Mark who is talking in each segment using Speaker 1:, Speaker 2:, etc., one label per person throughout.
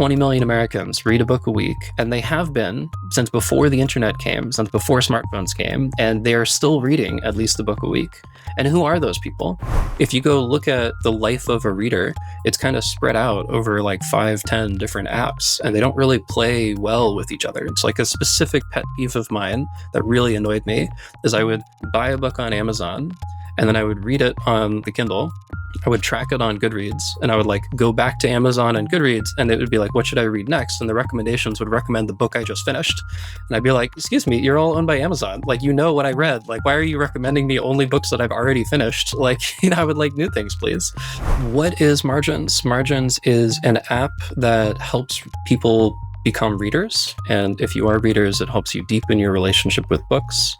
Speaker 1: 20 million Americans read a book a week, and they have been since before the internet came, since before smartphones came, and they are still reading at least a book a week. And who are those people? If you go look at the life of a reader, it's kind of spread out over like 5-10 different apps, and they don't really play well with each other. It's like a specific pet peeve of mine that really annoyed me is I would buy a book on Amazon, and then I would read it on the Kindle. I would track it on Goodreads, and I would like go back to Amazon and Goodreads, and it would be like, what should I read next? And the recommendations would recommend the book I just finished. And I'd be like, excuse me, you're all owned by Amazon. Like, you know what I read. Like, why are you recommending me only books that I've already finished? Like, I would like new things, please. What is Margins? Margins is an app that helps people become readers. And if you are readers, it helps you deepen your relationship with books.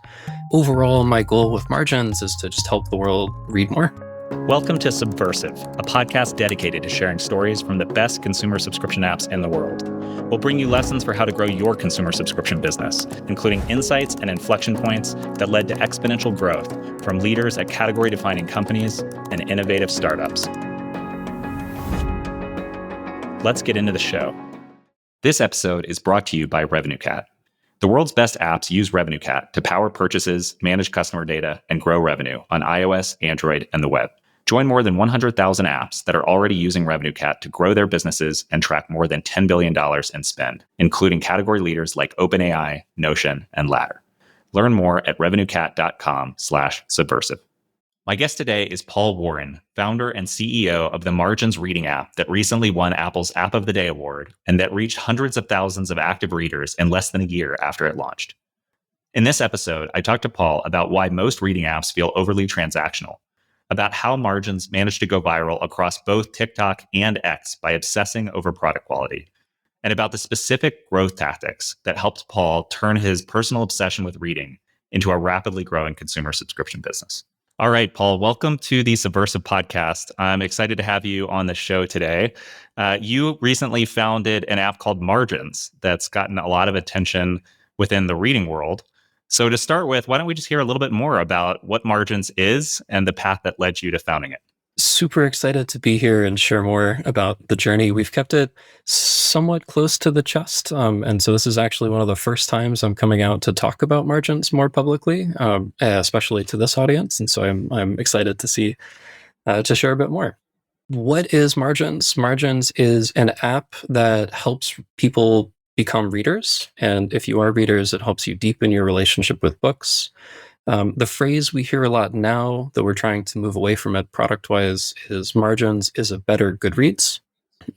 Speaker 1: Overall, my goal with Margins is to just help the world read more.
Speaker 2: Welcome to Subversive, a podcast dedicated to sharing stories from the best consumer subscription apps in the world. We'll bring you lessons for how to grow your consumer subscription business, including insights and inflection points that led to exponential growth from leaders at category-defining companies and innovative startups. Let's get into the show. This episode is brought to you by RevenueCat. The world's best apps use RevenueCat to power purchases, manage customer data, and grow revenue on iOS, Android, and the web. Join more than 100,000 apps that are already using RevenueCat to grow their businesses and track more than $10 billion in spend, including category leaders like OpenAI, Notion, and Ladder. Learn more at revenuecat.com/subversive. My guest today is Paul Warren, founder and CEO of the Margins reading app that recently won Apple's App of the Day award and that reached hundreds of thousands of active readers in less than a year after it launched. In this episode, I talked to Paul about why most reading apps feel overly transactional, about how Margins managed to go viral across both TikTok and X by obsessing over product quality, and about the specific growth tactics that helped Paul turn his personal obsession with reading into a rapidly growing consumer subscription business. All right, Paul, welcome to the Subversive podcast. I'm excited to have you on the show today. You recently founded an app called Margins that's gotten a lot of attention within the reading world. So to start with, why don't we just hear a little bit more about what Margins is and the path that led you to founding it?
Speaker 1: Super excited to be here and share more about the journey. We've kept it somewhat close to the chest. And so this is actually one of the first times I'm coming out to talk about Margins more publicly, especially to this audience. And so I'm excited to share a bit more. What is Margins? Margins is an app that helps people become readers. And if you are readers, it helps you deepen your relationship with books. The phrase we hear a lot now that we're trying to move away from it product-wise is Margins is a better Goodreads.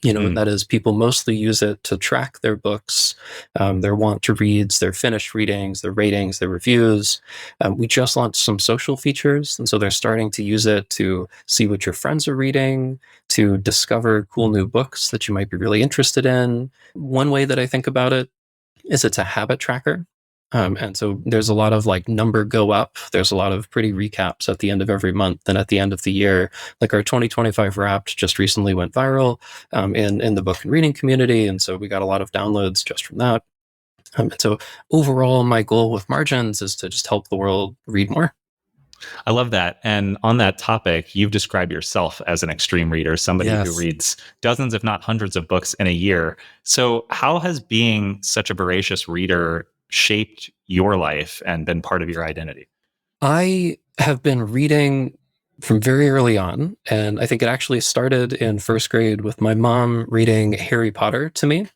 Speaker 1: That is, people mostly use it to track their books, their want to reads, their finished readings, their ratings, their reviews. We just launched some social features, and so they're starting to use it to see what your friends are reading, to discover cool new books that you might be really interested in. One way that I think about it is it's a habit tracker. And so there's a lot of like number go up. There's a lot of pretty recaps at the end of every month and at the end of the year. Like our 2025 Wrapped just recently went viral in the book and reading community. And so we got a lot of downloads just from that. And so overall, my goal with Margins is to just help the world read more.
Speaker 2: I love that. And on that topic, you've described yourself as an extreme reader, somebody who reads dozens, if not hundreds of books in a year. So how has being such a voracious reader shaped your life and been part of your identity?
Speaker 1: I have been reading from very early on, and I think it actually started in first grade with my mom reading Harry Potter to me.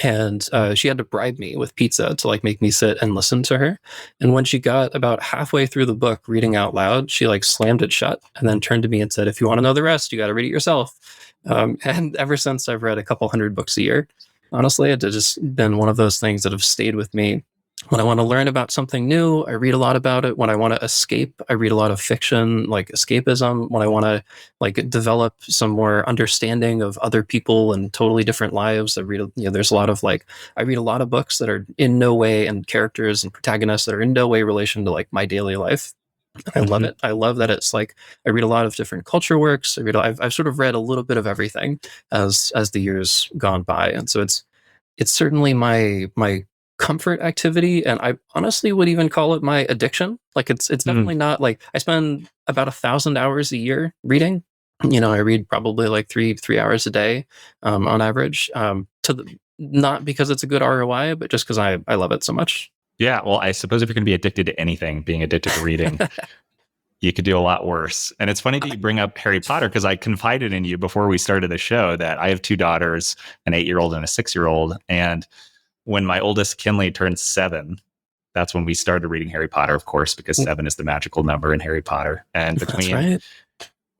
Speaker 1: And she had to bribe me with pizza to like make me sit and listen to her. And when she got about halfway through the book reading out loud, she like slammed it shut and then turned to me and said, "If you want to know the rest, you got to read it yourself." And ever since, I've read a couple hundred books a year. Honestly, it's just been one of those things that have stayed with me. When I want to learn about something new, I read a lot about it. When I want to escape, I read a lot of fiction, like escapism. When I want to like develop some more understanding of other people and totally different lives, I read, there's a lot of like, I read a lot of books that are in no way, and characters and protagonists that are in no way relation to like my daily life. I love it. I love that it's like, I read a lot of different culture works. I've sort of read a little bit of everything as the years gone by. And so it's certainly my comfort activity, and I honestly would even call it my addiction. Like it's definitely not like I spend about 1,000 hours a year reading, I read probably like three hours a day on average. Not because it's a good ROI, but just because I love it so much.
Speaker 2: Yeah, well, I suppose if you're going to be addicted to anything, being addicted to reading, you could do a lot worse. And it's funny that you bring up Harry Potter because I confided in you before we started the show that I have two daughters, an 8-year-old and a 6-year-old. And when my oldest Kinley turned 7, that's when we started reading Harry Potter, of course, because 7 is the magical number in Harry Potter. And
Speaker 1: That's
Speaker 2: between
Speaker 1: right.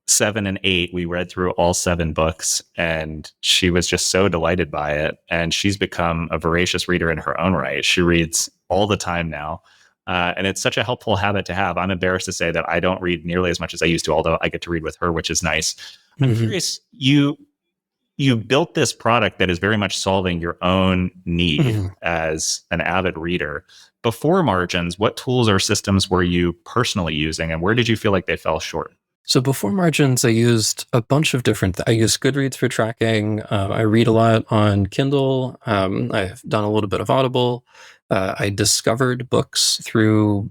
Speaker 2: 7 and 8, we read through all 7 books, and she was just so delighted by it. And she's become a voracious reader in her own right. She reads all the time now. And it's such a helpful habit to have. I'm embarrassed to say that I don't read nearly as much as I used to, although I get to read with her, which is nice. I'm
Speaker 1: Mm-hmm.
Speaker 2: curious, you built this product that is very much solving your own need
Speaker 1: Mm-hmm.
Speaker 2: as an avid reader. Before Margins, what tools or systems were you personally using, and where did you feel like they fell short?
Speaker 1: So before Margins, I used a bunch of different. I used Goodreads for tracking. I read a lot on Kindle. I've done a little bit of Audible. I discovered books through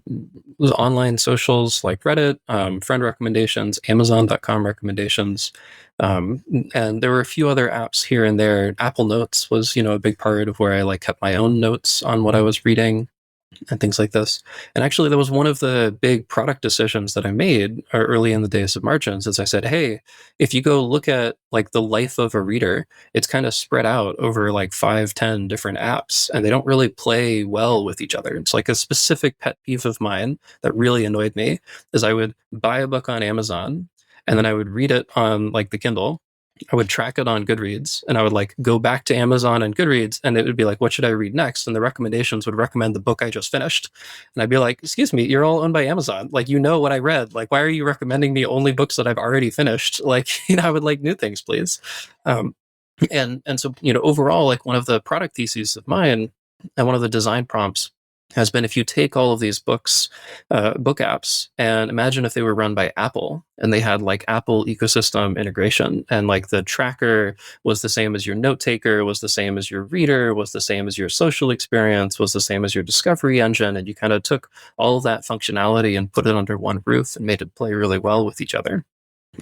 Speaker 1: online socials like Reddit, friend recommendations, Amazon.com recommendations, and there were a few other apps here and there. Apple Notes was, a big part of where I like kept my own notes on what I was reading and things like this. And actually, that was one of the big product decisions that I made early in the days of Margins. Is I said, hey, if you go look at like the life of a reader, it's kind of spread out over like 5, 10 different apps, and they don't really play well with each other. It's like a specific pet peeve of mine that really annoyed me is I would buy a book on Amazon and then I would read it on like the Kindle. I would track it on Goodreads and I would like go back to Amazon and Goodreads and it would be like, what should I read next? And the recommendations would recommend the book I just finished. And I'd be like, excuse me, you're all owned by Amazon. Like, what I read. Like, why are you recommending me only books that I've already finished? Like, I would like new things, please. Um, and so, overall, like one of the product theses of mine and one of the design prompts has been if you take all of these book apps, and imagine if they were run by Apple and they had like Apple ecosystem integration, and like the tracker was the same as your note taker, was the same as your reader, was the same as your social experience, was the same as your discovery engine, and you kind of took all of that functionality and put it under one roof and made it play really well with each other.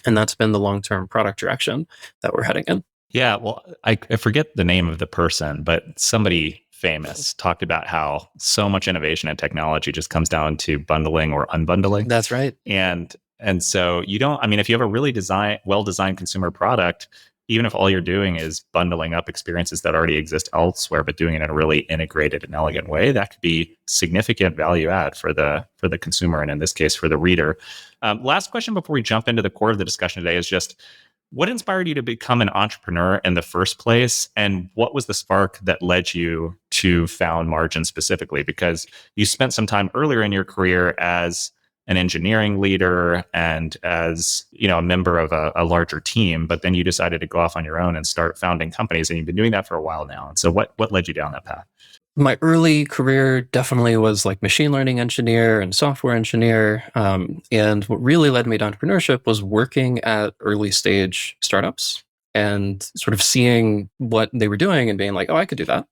Speaker 1: And that's been the long-term product direction that we're heading in.
Speaker 2: Yeah, well, I forget the name of the person, but somebody famous talked about how so much innovation and technology just comes down to bundling or unbundling.
Speaker 1: That's right.
Speaker 2: And so you don't, I mean, if you have a really well designed consumer product, even if all you're doing is bundling up experiences that already exist elsewhere, but doing it in a really integrated and elegant way, that could be significant value add for the consumer, and in this case for the reader. Last question before we jump into the core of the discussion today is just, what inspired you to become an entrepreneur in the first place? And what was the spark that led you to found Margin specifically? Because you spent some time earlier in your career as an engineering leader and as a member of a larger team, but then you decided to go off on your own and start founding companies, and you've been doing that for a while now. And so what led you down that path?
Speaker 1: My early career definitely was like machine learning engineer and software engineer. And what really led me to entrepreneurship was working at early stage startups and sort of seeing what they were doing and being like, oh, I could do that.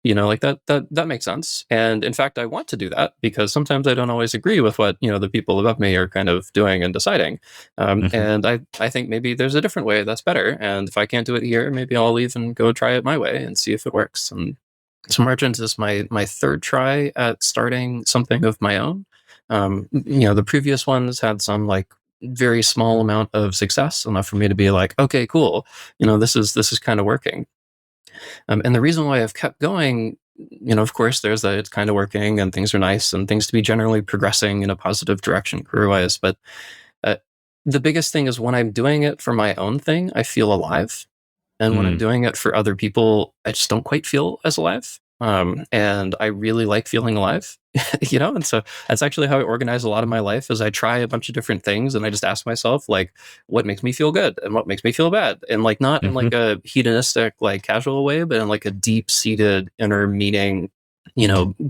Speaker 1: Like that makes sense. And in fact, I want to do that because sometimes I don't always agree with what, the people above me are kind of doing and deciding.
Speaker 2: Mm-hmm.
Speaker 1: And I think maybe there's a different way that's better. And if I can't do it here, maybe I'll leave and go try it my way and see if it works. And so Margins is my third try at starting something of my own. The previous ones had some like very small amount of success, enough for me to be like, okay, cool. This is kind of working. And the reason why I've kept going, of course, there's that it's kind of working and things are nice and things to be generally progressing in a positive direction career-wise. But uh, the biggest thing is when I'm doing it for my own thing, I feel alive. And when I'm
Speaker 2: Mm.
Speaker 1: doing it for other people, I just don't quite feel as alive. And I really like feeling alive, and so that's actually how I organize a lot of my life is I try a bunch of different things and I just ask myself, like, what makes me feel good and what makes me feel bad? And like, not in like
Speaker 2: Mm-hmm.
Speaker 1: a hedonistic, like casual way, but in like a deep seated inner meaning,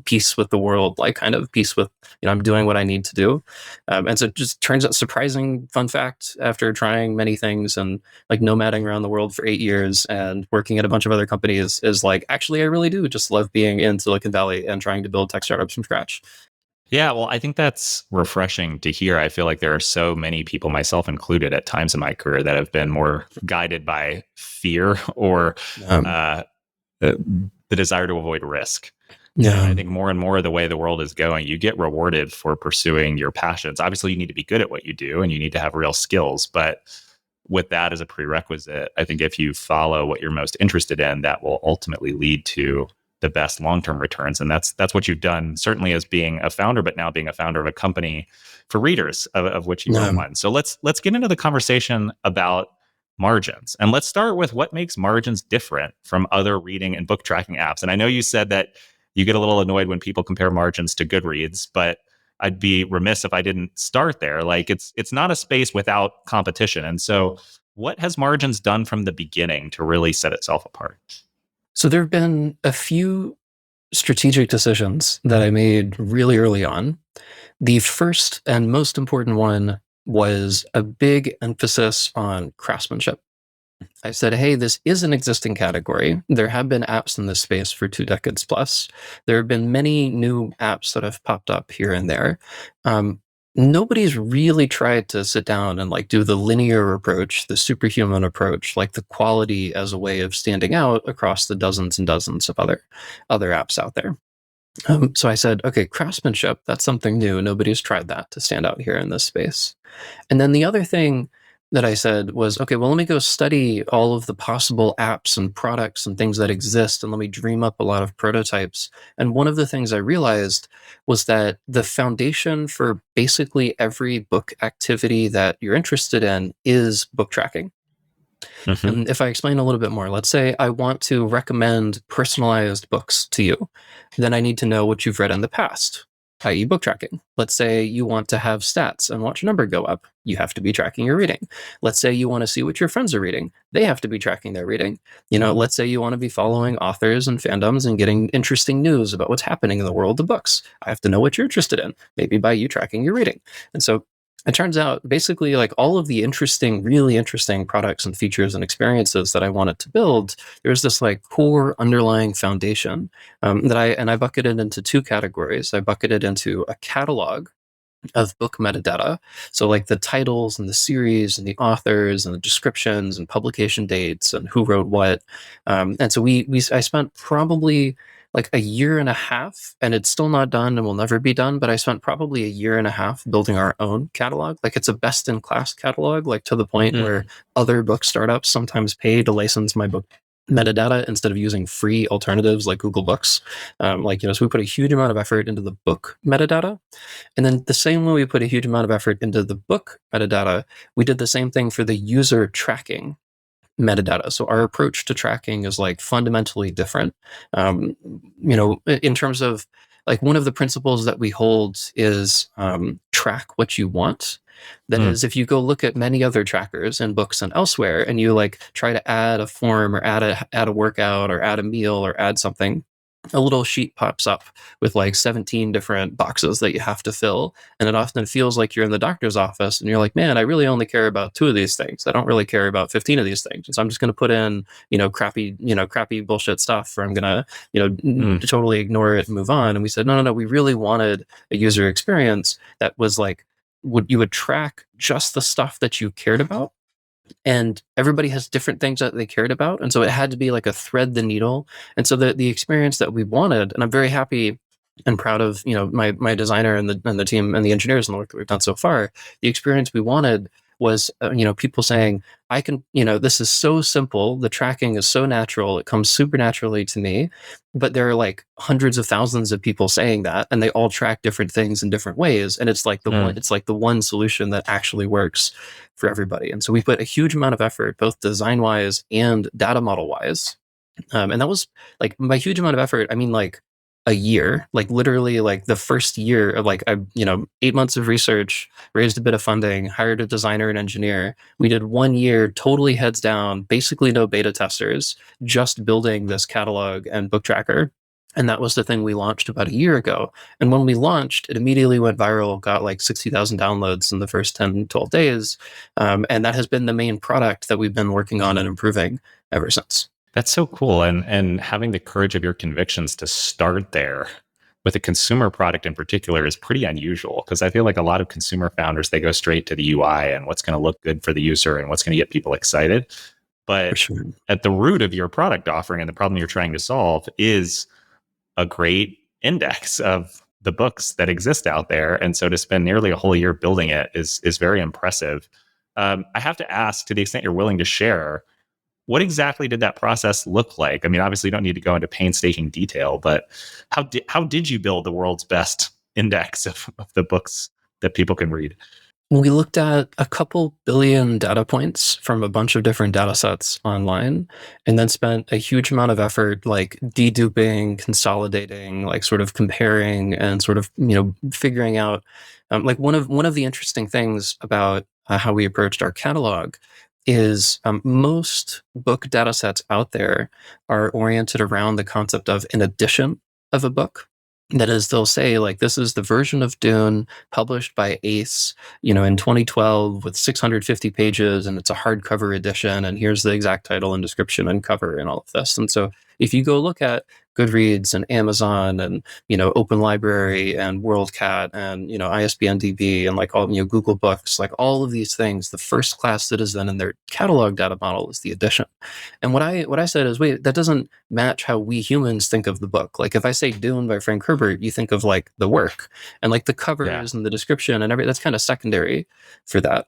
Speaker 1: peace with the world, like kind of peace with, I'm doing what I need to do. And so it just turns out surprising fun fact after trying many things and like nomading around the world for 8 years and working at a bunch of other companies is like, actually, I really do just love being in Silicon Valley and trying to build tech startups from scratch.
Speaker 2: Yeah, well, I think that's refreshing to hear. I feel like there are so many people, myself included, at times in my career that have been more guided by fear or
Speaker 1: Um,
Speaker 2: uh, the desire to avoid risk. And I
Speaker 1: yeah,
Speaker 2: think more and more the way the world is going, you get rewarded for pursuing your passions. Obviously, you need to be good at what you do and you need to have real skills. But with that as a prerequisite, I think if you follow what you're most interested in, that will ultimately lead to the best long-term returns. And that's what you've done, certainly as being a founder, but now being a founder of a company for readers, of which you are
Speaker 1: yeah.
Speaker 2: one. So let's get into the conversation about margins. And let's start with what makes margins different from other reading and book tracking apps. And I know you said that you get a little annoyed when people compare margins to Goodreads, but I'd be remiss if I didn't start there. Like it's not a space without competition. And so what has margins done from the beginning to really set itself apart?
Speaker 1: So there have been a few strategic decisions that I made really early on. The first and most important one was a big emphasis on craftsmanship. I said, hey, this is an existing category. There have been apps in this space for 2 decades plus. There have been many new apps that have popped up here and there. Um, Nobody's really tried to sit down and like do the linear approach, the superhuman approach, like the quality as a way of standing out across the dozens and dozens of other apps out there. So I said, okay, craftsmanship, that's something new. Nobody's tried that to stand out here in this space. And then the other thing that I said was, okay, well, let me go study all of the possible apps and products and things that exist, and let me dream up a lot of prototypes. And one of the things I realized was that the foundation for basically every book activity that you're interested in is book tracking.
Speaker 2: Mm-hmm.
Speaker 1: And if I explain a little bit more, let's say I want to recommend personalized books to you, then I need to know what you've read in the past, i.e., book tracking. Let's say you want to have stats and watch your number go up. You have to be tracking your reading. Let's say you want to see what your friends are reading. They have to be tracking their reading. Let's say you want to be following authors and fandoms and getting interesting news about what's happening in the world of books. I have to know what you're interested in, maybe by you tracking your reading. And so it turns out basically like all of the interesting, really interesting products and features and experiences that I wanted to build, there's this like core underlying foundation that I bucketed into two categories. I bucketed into a catalog of book metadata. So like the titles and the series and the authors and the descriptions and publication dates and who wrote what. And so I spent probably like a year and a half, and it's still not done and will never be done, but I spent probably a year and a half building our own catalog. Like it's a best in class catalog, like to the point where other book startups sometimes pay to license my book metadata instead of using free alternatives like Google Books. So we put a huge amount of effort into the book metadata. And then the same way we put a huge amount of effort into the book metadata, we did the same thing for the user tracking metadata. So our approach to tracking is like fundamentally different. In terms of like one of the principles that we hold is track what you want. That
Speaker 2: Mm.
Speaker 1: is, if you go look at many other trackers in books and elsewhere, and you like try to add a form or add a workout or add a meal or add something, a little sheet pops up with like 17 different boxes that you have to fill. And it often feels like you're in the doctor's office and you're like, man, I really only care about 2 of these things. I don't really care about 15 of these things. And so I'm just going to put in, crappy bullshit stuff, or I'm going to,
Speaker 2: Mm.
Speaker 1: totally ignore it and move on. And we said, no, we really wanted a user experience that was like, you would track just the stuff that you cared about, and everybody has different things that they cared about, and so it had to be like a thread the needle. And so the experience that we wanted, and I'm very happy and proud of my designer and the team and the engineers and the work that we've done so far. The experience we wanted was people saying, I can, this is so simple, the tracking is so natural, it comes super naturally to me. But there are like hundreds of thousands of people saying that, and they all track different things in different ways, and
Speaker 2: Mm.
Speaker 1: it's like the one solution that actually works for everybody. And so we put a huge amount of effort, both design wise and data model wise. And that was like, by huge amount of effort, I mean like a year, like literally like the first year of like, 8 months of research, raised a bit of funding, hired a designer and engineer. We did 1 year totally heads down, basically no beta testers, just building this catalog and book tracker. And that was the thing we launched about a year ago. And when we launched, it immediately went viral, got like 60,000 downloads in the first 10, 12 days. And that has been the main product that we've been working on and improving ever since.
Speaker 2: That's so cool. And having the courage of your convictions to start there with a consumer product in particular is pretty unusual, because I feel like a lot of consumer founders, they go straight to the UI and what's going to look good for the user and what's going to get people excited.
Speaker 1: For
Speaker 2: But
Speaker 1: sure.
Speaker 2: at the root of your product offering and the problem you're trying to solve is a great index of the books that exist out there. And so to spend nearly a whole year building it is very impressive. I have to ask, to the extent you're willing to share, what exactly did that process look like? I mean, obviously, you don't need to go into painstaking detail, but how did you build the world's best index of the books that people can read?
Speaker 1: We looked at a couple billion data points from a bunch of different data sets online, and then spent a huge amount of effort like deduping, consolidating, like sort of comparing and sort of, figuring out like one of the interesting things about how we approached our catalog is most book data sets out there are oriented around the concept of an edition of a book. That is, they'll say like, this is the version of Dune published by Ace, in 2012 with 650 pages, and it's a hardcover edition, and here's the exact title and description and cover and all of this. And so if you go look at Goodreads and Amazon and, Open Library and WorldCat and, ISBN DB and like all, Google Books, like all of these things, the first class citizen in their catalog data model is the edition. And what I said is, wait, that doesn't match how we humans think of the book. Like if I say Dune by Frank Herbert, you think of like the work and like the
Speaker 2: Yeah.
Speaker 1: covers and the description and everything. That's kind of secondary for that.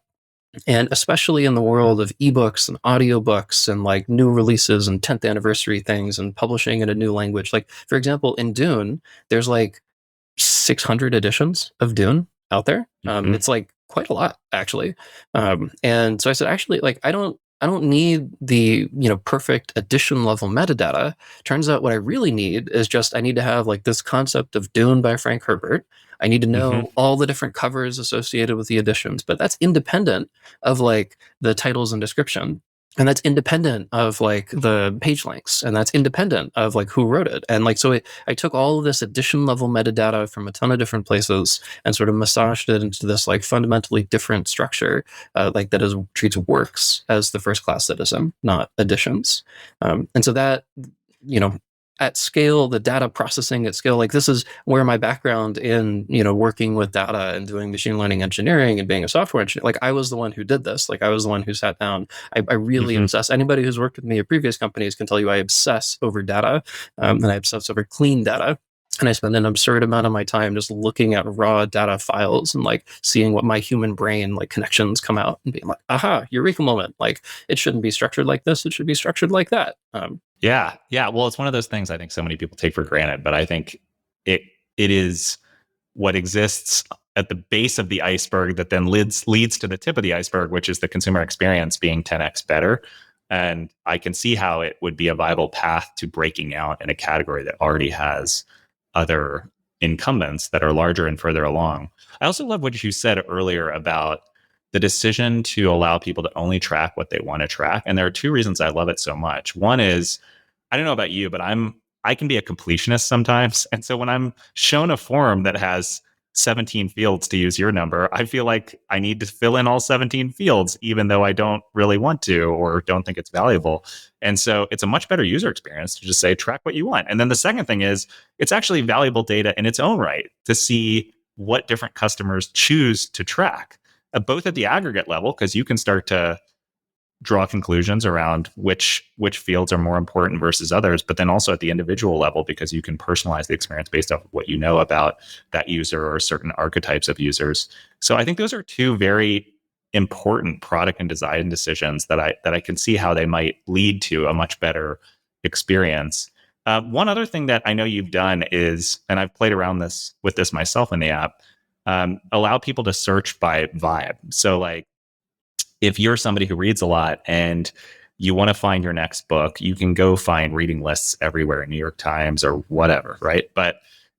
Speaker 1: And especially in the world of ebooks and audiobooks and like new releases and 10th anniversary things and publishing in a new language. Like, for example, in Dune, there's like 600 editions of Dune out there.
Speaker 2: Hmm.
Speaker 1: It's like quite a lot, actually. And so I said, actually, like, I don't need the perfect edition level metadata. Turns out what I really need is just I need to have like this concept of Dune by Frank Herbert. I need to
Speaker 2: Hmm.
Speaker 1: know all the different covers associated with the editions, but that's independent of like the titles and description. And that's independent of like the page links, and that's independent of like who wrote it. And like, so I took all of this edition level metadata from a ton of different places and sort of massaged it into this like fundamentally different structure, like that is treats works as the first class citizen, not editions. And so that, you know, at scale, the data processing at scale, like this is where my background in, working with data and doing machine learning engineering and being a software engineer, like I was the one who did this. Like I was the one who sat down. I really
Speaker 2: Hmm.
Speaker 1: obsess. Anybody who's worked with me at previous companies can tell you I obsess over data, and I obsess over clean data. And I spend an absurd amount of my time just looking at raw data files and like seeing what my human brain like connections come out and being like, aha, eureka moment. Like it shouldn't be structured like this. It should be structured like that.
Speaker 2: Yeah, yeah. Well, it's one of those things I think so many people take for granted, but I think it it is what exists at the base of the iceberg that then leads to the tip of the iceberg, which is the consumer experience being 10x better. And I can see how it would be a viable path to breaking out in a category that already has other incumbents that are larger and further along. I also love what you said earlier about the decision to allow people to only track what they want to track. And there are two reasons I love it so much. One is, I don't know about you, but I can be a completionist sometimes. And so when I'm shown a form that has 17 fields, to use your number, I feel like I need to fill in all 17 fields, even though I don't really want to or don't think it's valuable. And so it's a much better user experience to just say, track what you want. And then the second thing is, it's actually valuable data in its own right to see what different customers choose to track, both at the aggregate level, because you can start to draw conclusions around which fields are more important versus others, but then also at the individual level, because you can personalize the experience based off of what you know about that user or certain archetypes of users. So I think those are two very important product and design decisions that I can see how they might lead to a much better experience. One other thing that I know you've done is, and I've played around with this myself in the app, allow people to search by vibe. So like, if you're somebody who reads a lot and you want to find your next book, you can go find reading lists everywhere in New York Times or whatever, right? But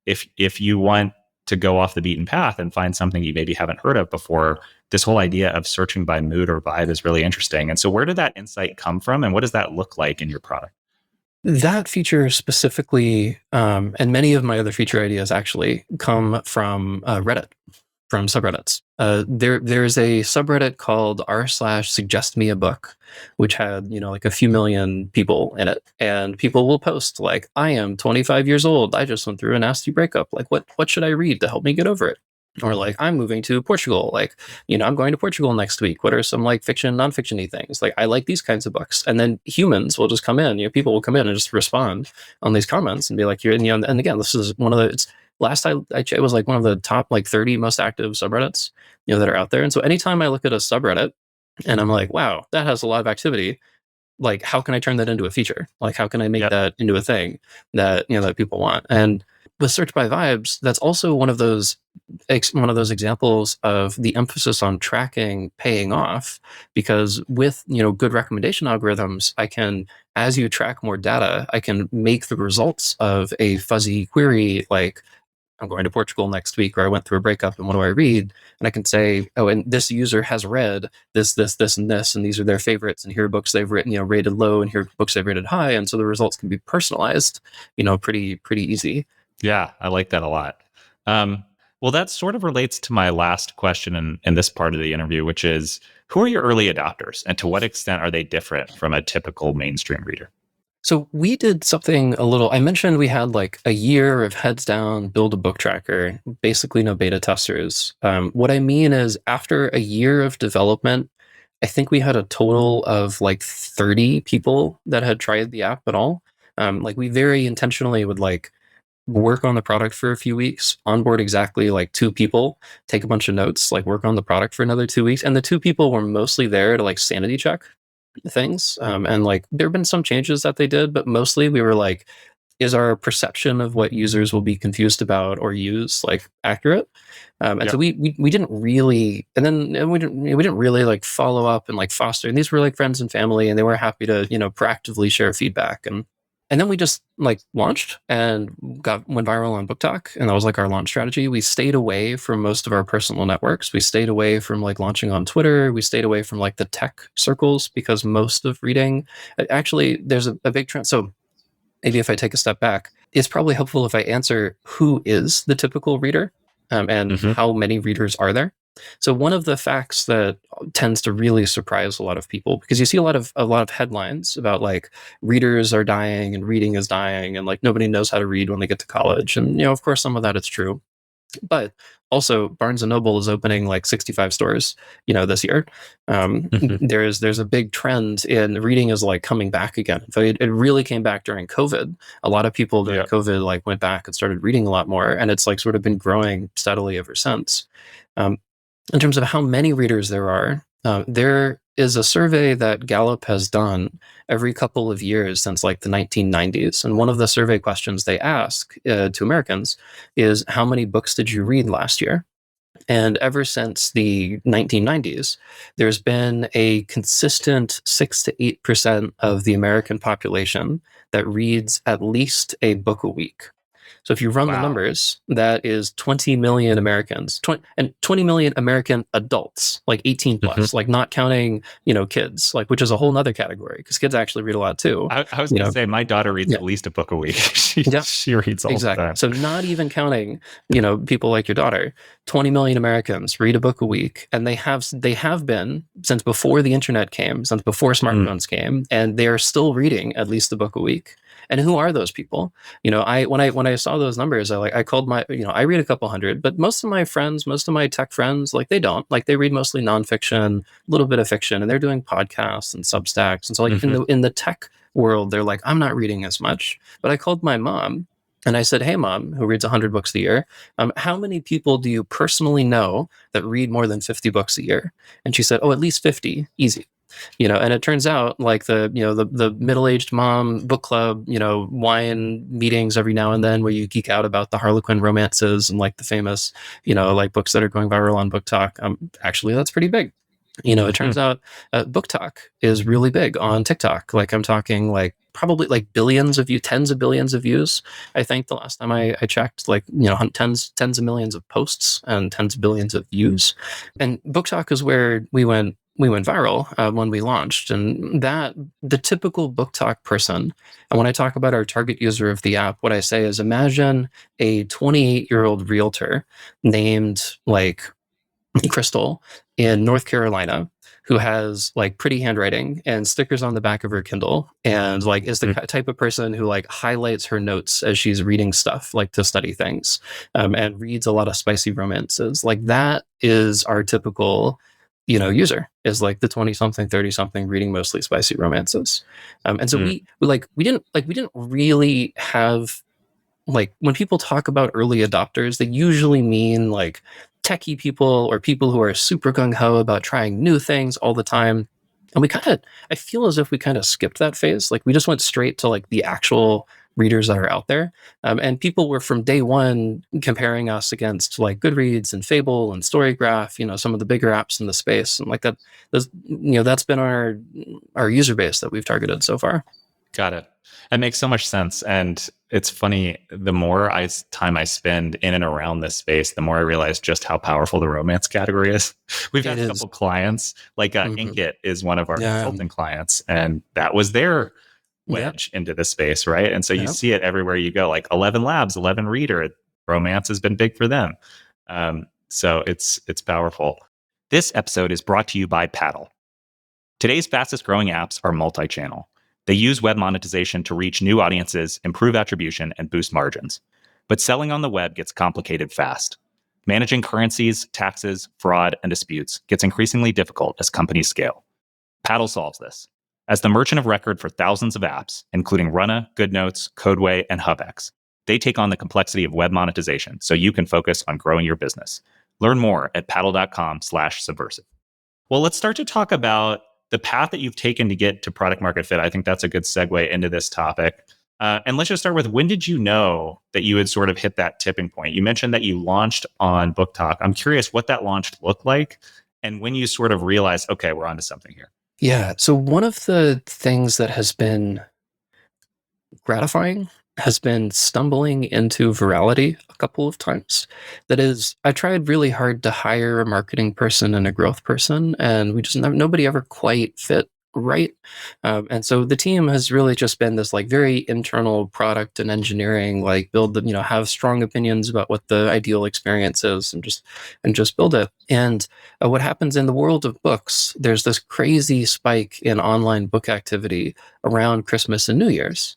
Speaker 2: if you want to go off the beaten path and find something you maybe haven't heard of before, this whole idea of searching by mood or vibe is really interesting. And so where did that insight come from, and what does that look like in your product?
Speaker 1: That feature specifically, and many of my other feature ideas actually come from Reddit. from subreddits. There's a subreddit called r/suggest me a book, which had like a few million people in it, and people will post like, I am 25 years old, I just went through a nasty breakup, like what should I read to help me get over it? Or like, I'm moving to Portugal, like I'm going to Portugal next week, what are some like fiction non-fiction-y things, like I like these kinds of books. And then humans will just come in, people will come in and just respond on these comments and be like, and again, this is one of the last I it was like one of the top like 30 most active subreddits that are out there. And so anytime I look at a subreddit and I'm like, wow, that has a lot of activity, like how can I turn that into a feature? Like how can I make
Speaker 2: Yep.
Speaker 1: that into a thing that that people want? And with Search by Vibes, that's also one of those examples of the emphasis on tracking paying off, because with good recommendation algorithms, I can, as you track more data, I can make the results of a fuzzy query like, I'm going to Portugal next week, or I went through a breakup and what do I read? And I can say, oh, and this user has read this, and this, and these are their favorites, and here are books they've written, rated low, and here are books they've rated high. And so the results can be personalized, pretty easy.
Speaker 2: Yeah, I like that a lot. Well, that sort of relates to my last question in this part of the interview, which is, who are your early adopters, and to what extent are they different from a typical mainstream reader?
Speaker 1: So we did something a little, I mentioned we had like a year of heads down, build a book tracker, basically no beta testers. What I mean is after a year of development, I think we had a total of like 30 people that had tried the app at all. Like we very intentionally would like work on the product for a few weeks, onboard exactly like 2 people, take a bunch of notes, like work on the product for another 2 weeks. And the 2 people were mostly there to like sanity check things. And like there have been some changes that they did, but mostly we were like, is our perception of what users will be confused about or use like accurate? And
Speaker 2: Yep.
Speaker 1: so we didn't really, and then we didn't really like follow up and like foster. And these were like friends and family, and they were happy to proactively share feedback. And then we just like launched and went viral on BookTok, and that was like our launch strategy. We stayed away from most of our personal networks. We stayed away from like launching on Twitter. We stayed away from like the tech circles, because most of reading, actually, there's a big trend. So maybe if I take a step back, it's probably helpful if I answer who is the typical reader, and
Speaker 2: Mm-hmm.
Speaker 1: how many readers are there. So one of the facts that tends to really surprise a lot of people, because you see a lot of headlines about like readers are dying and reading is dying, and like nobody knows how to read when they get to college, and of course some of that is true. But also, Barnes and Noble is opening like 65 stores, this year.
Speaker 2: Mm-hmm.
Speaker 1: There's a big trend in reading is like coming back again. So it really came back during COVID. A lot of people during
Speaker 2: Yep.
Speaker 1: COVID like went back and started reading a lot more, and it's like sort of been growing steadily ever since. Um, in terms of how many readers there are, there is a survey that Gallup has done every couple of years since like the 1990s. And one of the survey questions they ask to Americans is, how many books did you read last year? And ever since the 1990s, there's been a consistent 6 to 8% of the American population that reads at least a book a week. So if you run the
Speaker 2: Wow.
Speaker 1: numbers, that is 20 million Americans, 20 million American adults, like 18
Speaker 2: Mm-hmm.
Speaker 1: plus, like not counting, kids, like, which is a whole nother category, because kids actually read a lot too.
Speaker 2: I was
Speaker 1: You
Speaker 2: going to
Speaker 1: know,
Speaker 2: say my daughter reads
Speaker 1: yeah,
Speaker 2: at least a book a week. she
Speaker 1: yeah,
Speaker 2: she reads all the
Speaker 1: exactly.
Speaker 2: time.
Speaker 1: So not even counting, people like your daughter, 20 million Americans read a book a week, and they have been since before the internet came, since before
Speaker 2: Mm.
Speaker 1: smartphones came, and they are still reading at least a book a week. And who are those people? When I saw those numbers, I called my, I read a couple hundred, but most of my friends, most of my tech friends, like they don't, like they read mostly nonfiction, a little bit of fiction, and they're doing podcasts and Substacks. And so like in
Speaker 2: Mm-hmm.
Speaker 1: the tech world, they're like, I'm not reading as much. But I called my mom and I said, hey, mom, who reads 100 books a year, how many people do you personally know that read more than 50 books a year? And she said, oh, at least 50, easy. And it turns out like the middle-aged mom book club, wine meetings every now and then where you geek out about the Harlequin romances and like the famous, like books that are going viral on BookTok. Actually, that's pretty big. It
Speaker 2: Mm-hmm.
Speaker 1: turns out BookTok is really big on TikTok. Like I'm talking like probably like billions of views, tens of billions of views. I think the last time I checked, like, tens of millions of posts and tens of billions of views. And BookTok is where we went viral when we launched. And that the typical BookTok person, and when I talk about our target user of the app, what I say is, imagine a 28-year-old realtor named like Crystal in North Carolina, who has like pretty handwriting and stickers on the back of her Kindle, and like is the type of person who like highlights her notes as she's reading stuff, like to study things, and reads a lot of spicy romances. Like that is our typical, user, is like the 20 something, 30 something reading mostly spicy romances. And so
Speaker 2: Mm.
Speaker 1: we didn't really have, like, when people talk about early adopters, they usually mean like techie people or people who are super gung-ho about trying new things all the time. And I feel as if we kind of skipped that phase. Like we just went straight to like the actual readers that are out there. And people were from day one comparing us against like Goodreads and Fable and Storygraph, some of the bigger apps in the space. And like that's been our user base that we've targeted so far.
Speaker 2: Got it. That makes so much sense. And it's funny, the more time I spend in and around this space, the more I realize just how powerful the romance category is. We've had
Speaker 1: It
Speaker 2: a
Speaker 1: is.
Speaker 2: couple clients, like
Speaker 1: Mm-hmm.
Speaker 2: Inkit is one of our
Speaker 1: Yeah.
Speaker 2: consulting clients, and that was their
Speaker 1: Yep.
Speaker 2: wedge into the space, right? And so you
Speaker 1: Yep.
Speaker 2: see it everywhere you go, like 11 Labs, 11 Reader, romance has been big for them. So it's powerful. This episode is brought to you by Paddle. Today's fastest growing apps are multi-channel. They use web monetization to reach new audiences, improve attribution, and boost margins. But selling on the web gets complicated fast. Managing currencies, taxes, fraud, and disputes gets increasingly difficult as companies scale. Paddle solves this. As the merchant of record for thousands of apps, including Runna, GoodNotes, Codeway, and HubX, they take on the complexity of web monetization so you can focus on growing your business. Learn more at paddle.com/subversive. Well, let's start to talk about the path that you've taken to get to product market fit. I think that's a good segue into this topic. And let's just start with, when did you know that you had sort of hit that tipping point? You mentioned that you launched on BookTok. I'm curious what that launch looked like and when you sort of realized, okay, we're onto something here.
Speaker 1: Yeah. So one of the things that has been gratifying has been stumbling into virality a couple of times. That is, I tried really hard to hire a marketing person and a growth person, and nobody ever quite fit right. And so the team has really just been this like very internal product and engineering, like have strong opinions about what the ideal experience is, and just build it. And what happens in the world of books, there's this crazy spike in online book activity around Christmas and New Year's.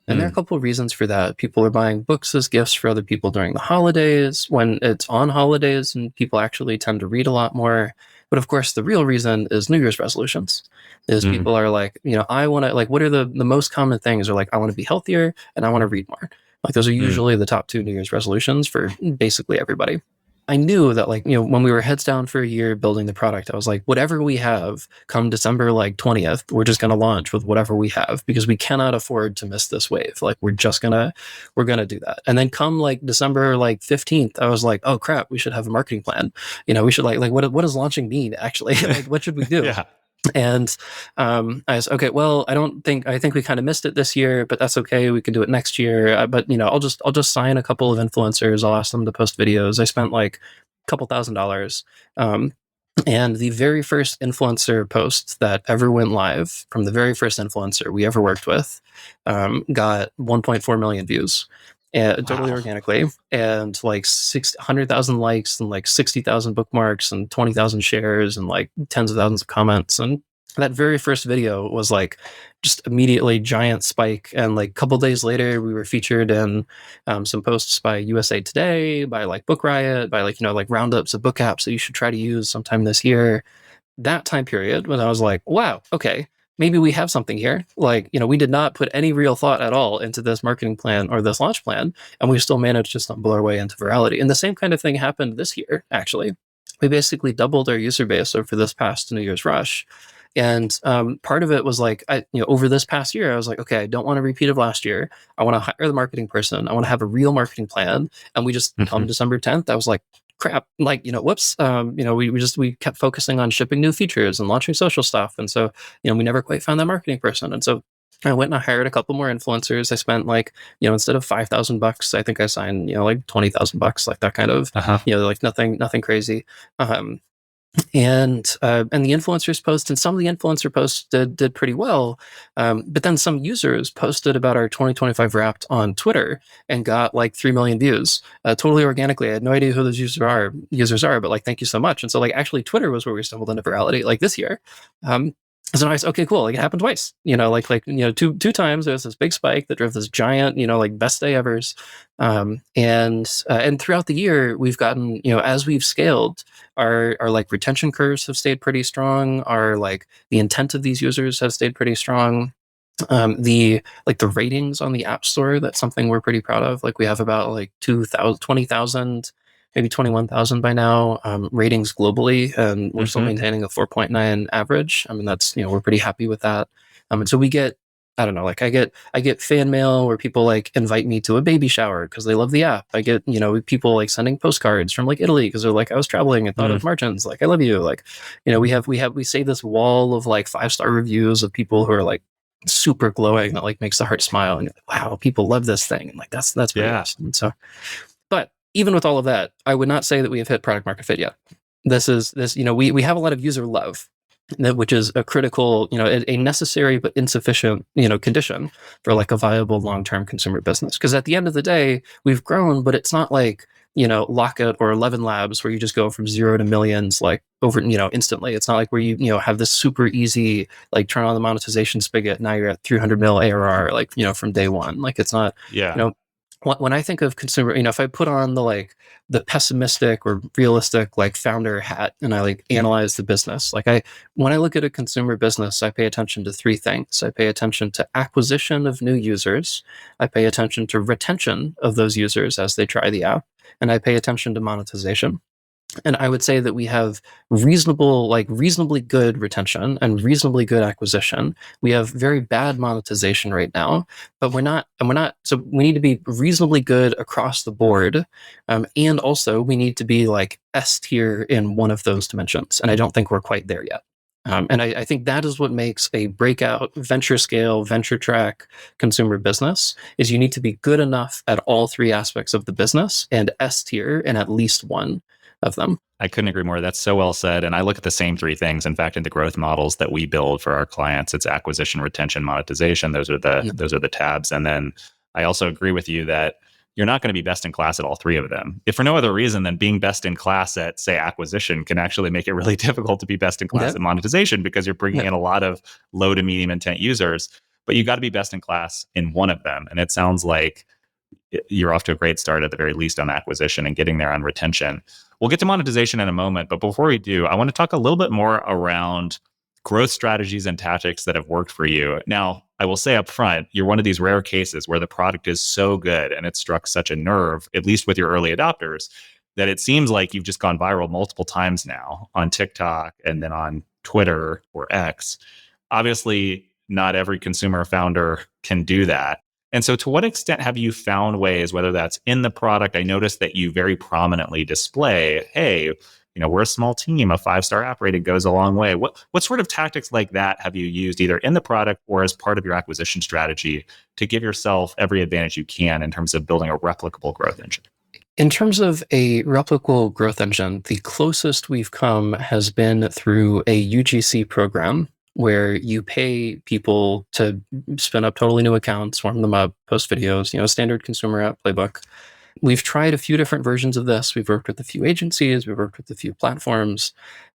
Speaker 1: And there are a couple of reasons for that. People are buying books as gifts for other people during the holidays, when it's on holidays, and people actually tend to read a lot more. But of course, the real reason is New Year's resolutions. Is people are like, I want to, like, what are the most common things? Are like, I want to be healthier and I want to read more. Like, those are usually the top two New Year's resolutions for basically everybody. I knew that, like, when we were heads down for a year building the product, I was like, whatever we have come December like 20th, we're just going to launch with whatever we have, because we cannot afford to miss this wave. Like, we're going to do that. And then come like December like 15th, I was like, oh crap, we should have a marketing plan. We should like what does launching mean actually? Like, what should we do?
Speaker 2: Yeah.
Speaker 1: And I was okay. Well, I think we kind of missed it this year, but that's okay. We can do it next year. But I'll just sign a couple of influencers. I'll ask them to post videos. I spent like a couple $1,000. And the very first influencer post that ever went live, from the very first influencer we ever worked with, got 1.4 million views. Totally organically, and like 100,000 likes, and like 60,000 bookmarks, and 20,000 shares, and like tens of thousands of comments. And that very first video was like just immediately giant spike. And like a couple days later, we were featured in some posts by USA Today, by like Book Riot, by like roundups of book apps that you should try to use sometime this year. That time period when I was like, wow, okay, maybe we have something here. Like, we did not put any real thought at all into this marketing plan or this launch plan, and we still managed to stumble our way into virality. And the same kind of thing happened this year, actually. We basically doubled our user base over this past New Year's rush. And part of it was like, over this past year, I was like, okay, I don't want a repeat of last year. I want to hire the marketing person. I want to have a real marketing plan. And we just come December 10th, I was like, crap, like, whoops. We kept focusing on shipping new features and launching social stuff. And so, we never quite found that marketing person. And so I went and I hired a couple more influencers. I spent like, instead of $5,000, I think I signed, like $20,000, like that kind of, like nothing crazy. And the influencers post, and some of the influencer posts did pretty well, but then some users posted about our 2025 Wrapped on Twitter and got like 3 million views, totally organically. I had no idea who those users are, but like, thank you so much. And so like, actually, Twitter was where we stumbled into virality, like this year. So nice. Okay, cool. Like, it happened twice. Two times there was this big spike that drove this giant, like, best day ever's. And throughout the year, we've gotten, as we've scaled, our like retention curves have stayed pretty strong. Our like the intent of these users has stayed pretty strong. The ratings on the App Store, that's something we're pretty proud of. Like, we have about like 2,000, 20,000, maybe 21,000 by now, ratings globally, and we're still maintaining a 4.9 average. I mean, that's, we're pretty happy with that. And so we get, I don't know, like, I get fan mail where people like invite me to a baby shower because they love the app. I get, people like sending postcards from like Italy because they're like, I was traveling and thought of margins. Like, I love you. Like, we say this wall of like 5-star reviews of people who are like super glowing that like makes the heart smile, and you're like, wow, people love this thing, and like that's pretty awesome. And so, but even with all of that, I would not say that we have hit product market fit yet. We have a lot of user love, which is a critical, a necessary but insufficient, condition for like a viable long-term consumer business. Because at the end of the day, we've grown, but it's not like, Lockout or 11 Labs where you just go from zero to millions like over, instantly. It's not like where you have this super easy, like, turn on the monetization spigot, now you're at 300 mil ARR, like, from day one. Like, it's not, when I think of consumer, if I put on the pessimistic or realistic like founder hat and I like analyze the business, when I look at a consumer business, I pay attention to three things. I pay attention to acquisition of new users, I pay attention to retention of those users as they try the app, and I pay attention to monetization. And I would say that we have reasonably good retention and reasonably good acquisition. We have very bad monetization right now, but we're not. So we need to be reasonably good across the board, and also we need to be like S tier in one of those dimensions. And I don't think we're quite there yet. And I think that is what makes a breakout venture scale, venture track consumer business, is you need to be good enough at all three aspects of the business and S tier in at least one of them.
Speaker 2: I couldn't agree more. That's so well said. And I look at the same three things. In fact, in the growth models that we build for our clients, it's acquisition, retention, monetization. Those are the tabs. And then I also agree with you that you're not going to be best in class at all three of them. If for no other reason than being best in class at, say, acquisition can actually make it really difficult to be best in class at monetization, because you're bringing in a lot of low to medium intent users. But you got to be best in class in one of them. And it sounds like you're off to a great start at the very least on acquisition and getting there on retention. We'll get to monetization in a moment, but before we do, I want to talk a little bit more around growth strategies and tactics that have worked for you. Now, I will say up front, you're one of these rare cases where the product is so good and it struck such a nerve, at least with your early adopters, that it seems like you've just gone viral multiple times now on TikTok and then on Twitter or X. Obviously, not every consumer founder can do that. And so to what extent have you found ways, whether that's in the product? I noticed that you very prominently display, hey, we're a small team, a 5-star app rating goes a long way. What sort of tactics like that have you used either in the product or as part of your acquisition strategy to give yourself every advantage you can in terms of building a replicable growth engine?
Speaker 1: In terms of a replicable growth engine, the closest we've come has been through a UGC program where you pay people to spin up totally new accounts, warm them up, post videos, standard consumer app playbook. We've tried a few different versions of this. We've worked with a few agencies, we've worked with a few platforms.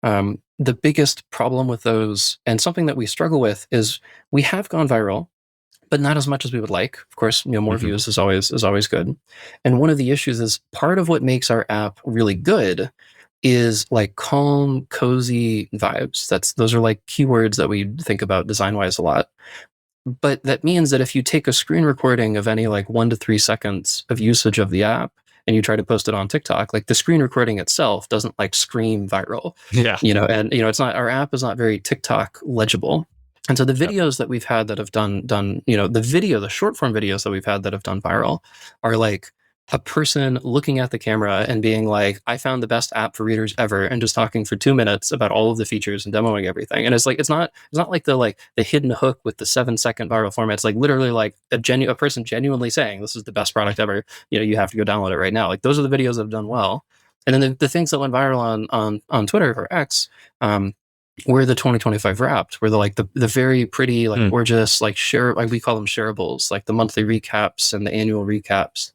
Speaker 1: The biggest problem with those, and something that we struggle with, is we have gone viral, but not as much as we would like. Of course, more views is always good. And one of the issues is part of what makes our app really good is like calm, cozy vibes. Those are like keywords that we think about design-wise a lot. But that means that if you take a screen recording of any like 1 to 3 seconds of usage of the app and you try to post it on TikTok, like the screen recording itself doesn't like scream viral.
Speaker 2: Yeah.
Speaker 1: It's not, our app is not very TikTok legible. And so the videos that we've had that have done, the short form videos that we've had that have done viral are like a person looking at the camera and being like, I found the best app for readers ever, and just talking for 2 minutes about all of the features and demoing everything. And it's not like the hidden hook with the 7-second viral format. It's like literally like a person genuinely saying, this is the best product ever. You have to go download it right now. Like, those are the videos that have done well. And then the things that went viral on Twitter or X, were the 2025 Wrapped, were the very pretty, like gorgeous, like we call them shareables, like the monthly recaps and the annual recaps.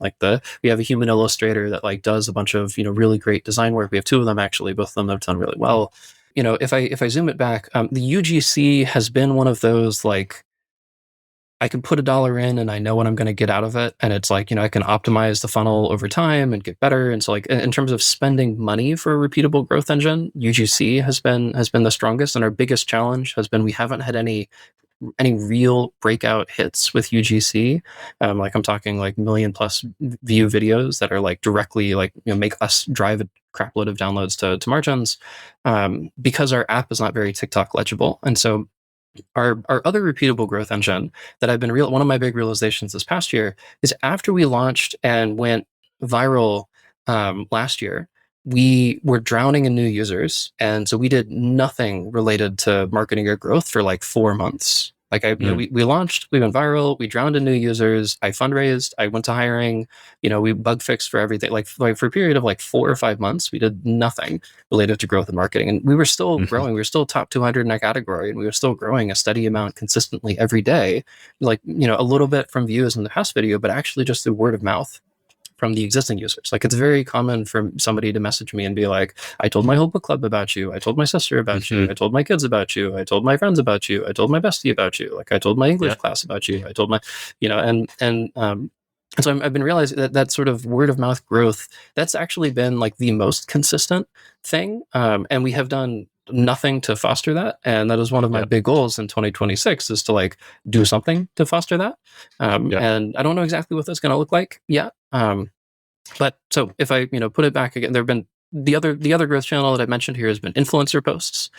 Speaker 1: We have a human illustrator that like does a bunch of really great design work. We have two of them actually, both of them have done really well. If I zoom it back, the UGC has been one of those like I can put $1 in and I know what I'm going to get out of it. And it's like, I can optimize the funnel over time and get better. And so like in terms of spending money for a repeatable growth engine, UGC has been the strongest. And our biggest challenge has been we haven't had any real breakout hits with UGC. Like I'm talking like million plus view videos that are like directly like, make us drive a crapload of downloads to margins, because our app is not very TikTok legible. And so our other repeatable growth engine that I've been one of my big realizations this past year is after we launched and went viral last year, we were drowning in new users, and so we did nothing related to marketing or growth for like 4 months. Like we launched, we went viral, we drowned in new users. I fundraised, I went to hiring, we bug fixed for everything. Like for a period of like 4 or 5 months, we did nothing related to growth and marketing, and we were still growing. We were still top 200 in our category, and we were still growing a steady amount consistently every day. Like a little bit from views in the past video, but actually just through word of mouth from the existing users. Like it's very common for somebody to message me and be like, I told my whole book club about you. I told my sister about you. I told my kids about you. I told my friends about you. I told my bestie about you. Like I told my English class about you. I told my, and so I've been realizing that sort of word of mouth growth, that's actually been like the most consistent thing. And we have done nothing to foster that. And that is one of my big goals in 2026 is to like do something to foster that. And I don't know exactly what that's going to look like yet. But so if I, put it back again, there have been the other growth channel that I mentioned here has been influencer posts.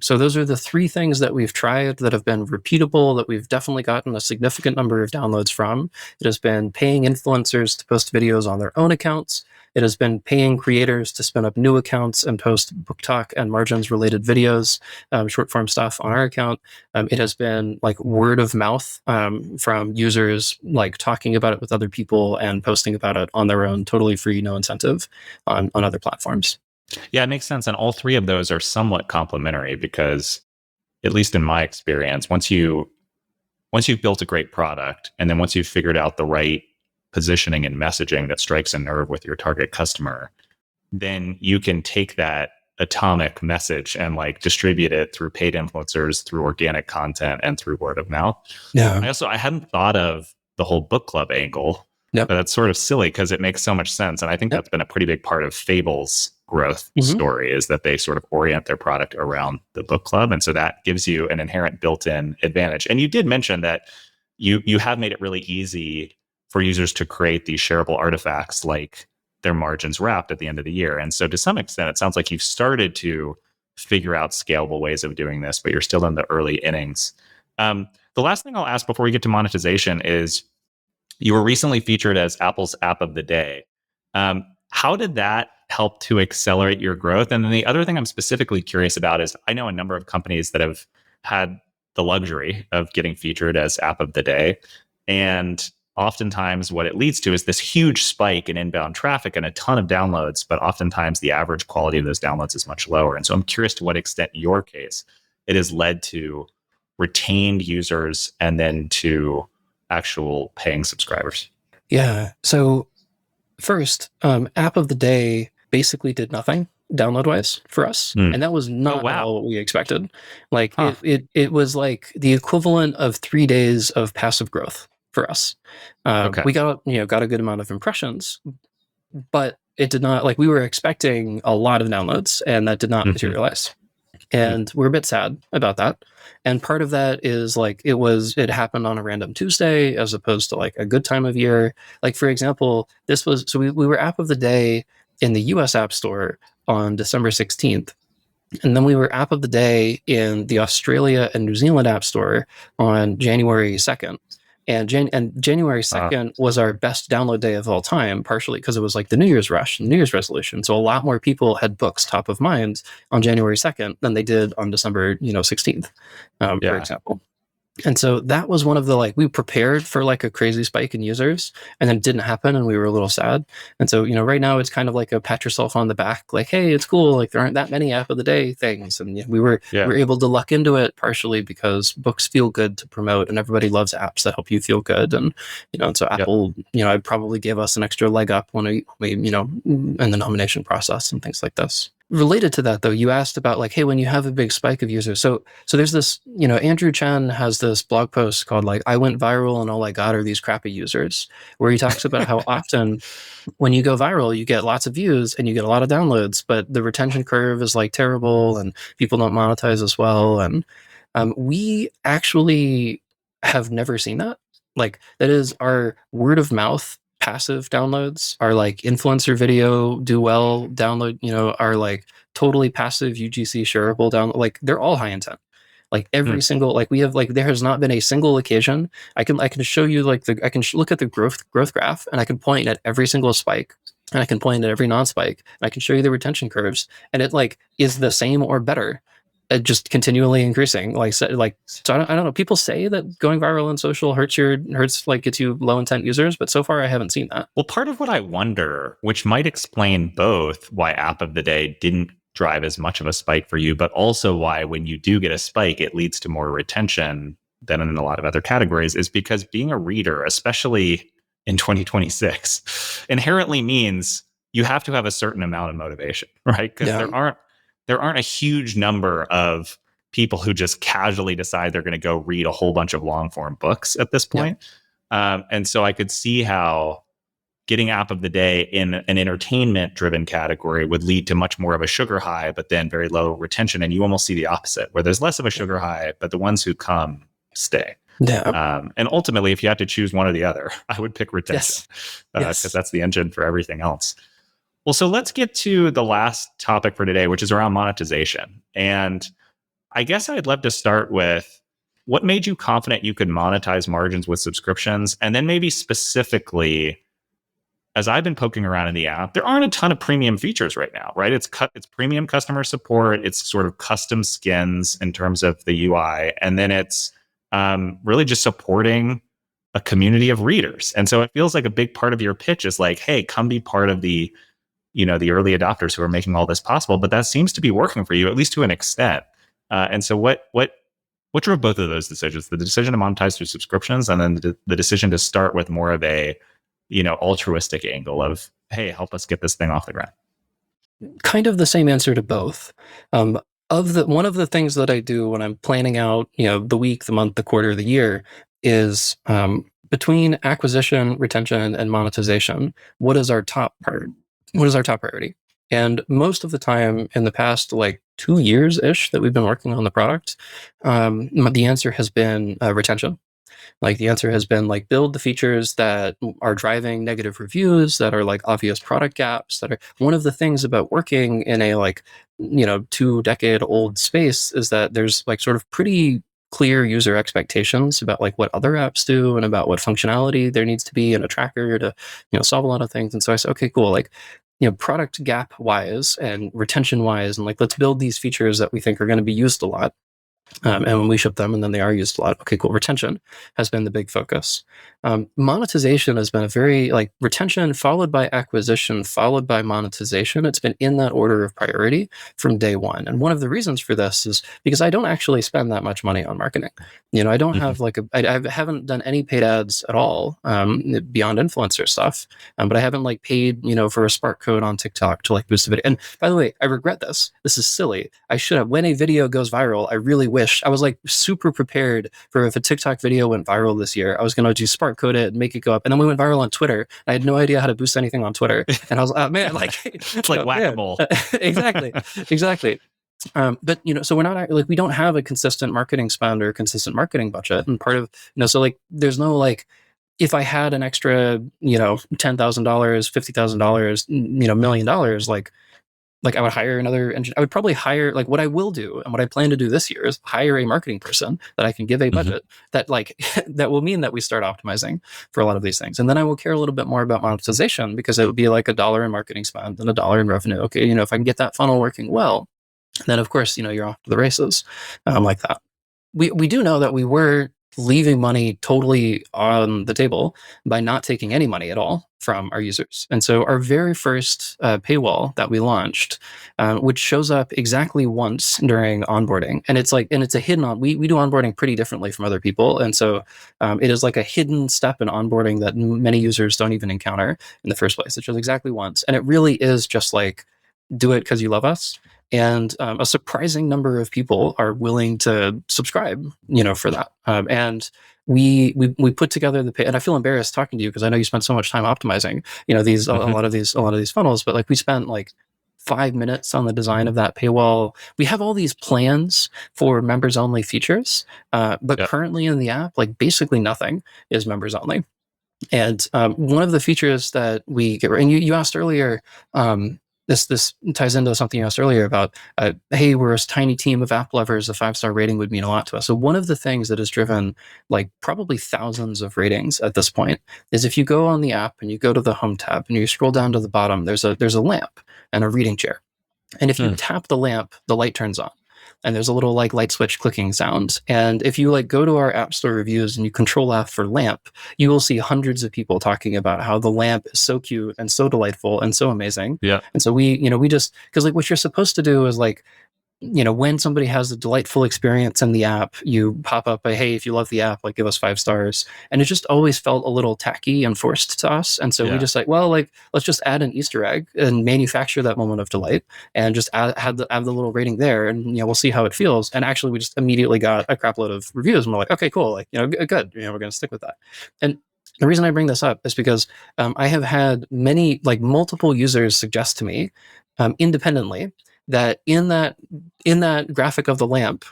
Speaker 1: So those are the 3 things that we've tried that have been repeatable, that we've definitely gotten a significant number of downloads from. It has been paying influencers to post videos on their own accounts. It has been paying creators to spin up new accounts and post BookTok and margins related videos, short form stuff on our account. It has been like word of mouth from users, like talking about it with other people and posting about it on their own, totally free, no incentive on other platforms.
Speaker 2: Yeah, it makes sense. And all 3 of those are somewhat complementary because, at least in my experience, once you've built a great product, and then once you've figured out the right positioning and messaging that strikes a nerve with your target customer, then you can take that atomic message and like distribute it through paid influencers, through organic content, and through word of mouth.
Speaker 1: Yeah.
Speaker 2: I hadn't thought of the whole book club angle. But that's sort of silly because it makes so much sense. And I think that's been a pretty big part of Fable's growth story, is that they sort of orient their product around the book club. And so that gives you an inherent built-in advantage. And you did mention that you have made it really easy for users to create these shareable artifacts like their margins wrapped at the end of the year. And so to some extent, it sounds like you've started to figure out scalable ways of doing this, but you're still in the early innings. The last thing I'll ask before we get to monetization is, you were recently featured as Apple's App of the Day. How did that help to accelerate your growth? And then the other thing I'm specifically curious about is, I know a number of companies that have had the luxury of getting featured as App of the Day. And oftentimes what it leads to is this huge spike in inbound traffic and a ton of downloads, but oftentimes the average quality of those downloads is much lower. And so I'm curious to what extent, in your case, it has led to retained users and then to actual paying subscribers.
Speaker 1: Yeah. So first, App of the Day basically did nothing download wise for us, and that was not at all what we expected. Like it was like the equivalent of 3 days of passive growth for us. We got a good amount of impressions, but it did not, like, we were expecting a lot of downloads, and that did not materialize. And we're a bit sad about that. And part of that is like it happened on a random Tuesday as opposed to like a good time of year. Like, for example, we were App of the Day in the US App Store on December 16th. And then we were App of the Day in the Australia and New Zealand App Store on January 2nd. And January 2nd was our best download day of all time, partially because it was like the New Year's rush, New Year's resolution. So a lot more people had books top of mind on January 2nd than they did on December 16th, for example. And so that was one of the like we prepared for like a crazy spike in users, and then it didn't happen, and we were a little sad. And so right now it's kind of like a pat yourself on the back, like hey, it's cool. Like there aren't that many app of the day things, and we were able to luck into it partially because books feel good to promote, and everybody loves apps that help you feel good. And so
Speaker 2: Yep.
Speaker 1: Apple, I'd probably give us an extra leg up when we in the nomination process and things like this. Related to that, though, you asked about like, hey, when you have a big spike of users. So there's this, Andrew Chen has this blog post called like, I went viral and all I got are these crappy users, where he talks about how often when you go viral, you get lots of views and you get a lot of downloads, but the retention curve is like terrible and people don't monetize as well. And we actually have never seen that. Like that is our word of mouth passive downloads, our like influencer video do well download, are like totally passive UGC shareable download. Like they're all high intent. Like
Speaker 2: Hmm.
Speaker 1: every single like we have like there has not been a single occasion. I can show you like I can look at the growth graph and I can point at every single spike and I can point at every non-spike and I can show you the retention curves and it like is the same or better, just continually increasing. So I don't know. People say that going viral on social hurts like gets you low intent users, but so far I haven't seen that.
Speaker 2: Well, part of what I wonder, which might explain both why App of the Day didn't drive as much of a spike for you, but also why when you do get a spike, it leads to more retention than in a lot of other categories, is because being a reader, especially in 2026, inherently means you have to have a certain amount of motivation, right? Because
Speaker 1: Yeah,
Speaker 2: there aren't a huge number of people who just casually decide they're going to go read a whole bunch of long form books at this
Speaker 1: yeah,
Speaker 2: point. And so I could see how getting App of the Day in an entertainment driven category would lead to much more of a sugar high, but then very low retention. And you almost see the opposite, where there's less of a sugar high, but the ones who come stay.
Speaker 1: yeah.
Speaker 2: And ultimately, if you had to choose one or the other, I would pick retention
Speaker 1: Yes,
Speaker 2: because
Speaker 1: yes.
Speaker 2: that's the engine for everything else. Well, so let's get to the last topic for today, which is around monetization. And I guess I'd love to start with what made you confident you could monetize margins with subscriptions? And then maybe specifically, as I've been poking around in the app, there aren't a ton of premium features right now, right? It's premium customer support, it's sort of custom skins in terms of the UI, and then it's really just supporting a community of readers. And so it feels like a big part of your pitch is like, hey, come be part of the early adopters who are making all this possible. But that seems to be working for you, at least to an extent. And so what drove both of those decisions? The decision to monetize through subscriptions, and then the decision to start with more of a altruistic angle of, hey, help us get this thing off the ground.
Speaker 1: Kind of the same answer to both. One of the things that I do when I'm planning out, the week, the month, the quarter, the year, is between acquisition, retention, and monetization. What is our top part? What is our top priority? And most of the time, in the past like 2 years ish that we've been working on the product, the answer has been retention. Like the answer has been like build the features that are driving negative reviews, that are like obvious product gaps, that are one of the things about working in a like 2 decade old space is that there's like sort of pretty clear user expectations about like what other apps do and about what functionality there needs to be in a tracker to solve a lot of things. And so I said, okay, cool, like product gap wise and retention wise, and like let's build these features that we think are going to be used a lot. And when we ship them, and then they are used a lot. Okay, cool. Retention has been the big focus. Monetization has been a very like retention followed by acquisition followed by monetization. It's been in that order of priority from day one. And one of the reasons for this is because I don't actually spend that much money on marketing. I don't
Speaker 2: Mm-hmm.
Speaker 1: have like I haven't done any paid ads at all beyond influencer stuff. But I haven't like paid for a spark code on TikTok to like boost the video. And by the way, I regret this. This is silly. I should have. When a video goes viral, I really wish I was like super prepared for if a TikTok video went viral this year, I was going to do spark code it and make it go up. And then we went viral on Twitter. I had no idea how to boost anything on Twitter. And I was, man, like,
Speaker 2: It's like whack-a-mole.
Speaker 1: exactly. Exactly. But so we're not like we don't have a consistent marketing spend or consistent marketing budget, and part of so like there's no like if I had an extra $10,000, $50,000, $1 million, like I would hire another engineer. I would probably hire like what I will do and what I plan to do this year is hire a marketing person that I can give a budget that like that will mean that we start optimizing for a lot of these things. And then I will care a little bit more about monetization because it would be like $1 in marketing spend and $1 in revenue. Okay, if I can get that funnel working well, then of course, you're off to the races like that. We do know that we were leaving money totally on the table by not taking any money at all from our users. And so our very first paywall that we launched, which shows up exactly once during onboarding, and it's a hidden on. We do onboarding pretty differently from other people, and so it is like a hidden step in onboarding that many users don't even encounter in the first place. It shows exactly once, and it really is just like, do it because you love us. And a surprising number of people are willing to subscribe, for that. And we put together and I feel embarrassed talking to you because I know you spent so much time optimizing, these a lot of these funnels. But like we spent like 5 minutes on the design of that paywall. We have all these plans for members only features, but currently in the app, like basically nothing is members only. And one of the features that we get, and you asked earlier, this ties into something you asked earlier about, hey, we're a tiny team of app lovers. A 5-star rating would mean a lot to us. So one of the things that has driven like probably thousands of ratings at this point is if you go on the app and you go to the home tab and you scroll down to the bottom, there's a lamp and a reading chair. And if you tap the lamp, the light turns on. And there's a little like light switch clicking sound. And if you like go to our App Store reviews and you Control F for lamp, you will see hundreds of people talking about how the lamp is so cute and so delightful and so amazing.
Speaker 2: Yeah.
Speaker 1: And so we just, because like what you're supposed to do is like, when somebody has a delightful experience in the app, you pop up a, hey, if you love the app, like give us 5 stars. And it just always felt a little tacky and forced to us. And so we just like, well, like, let's just add an Easter egg and manufacture that moment of delight and just add the little rating there. And, we'll see how it feels. And actually, we just immediately got a crap load of reviews. And we're like, okay, cool. Like, good. We're going to stick with that. And the reason I bring this up is because I have had multiple users suggest to me independently that in that graphic of the lamp,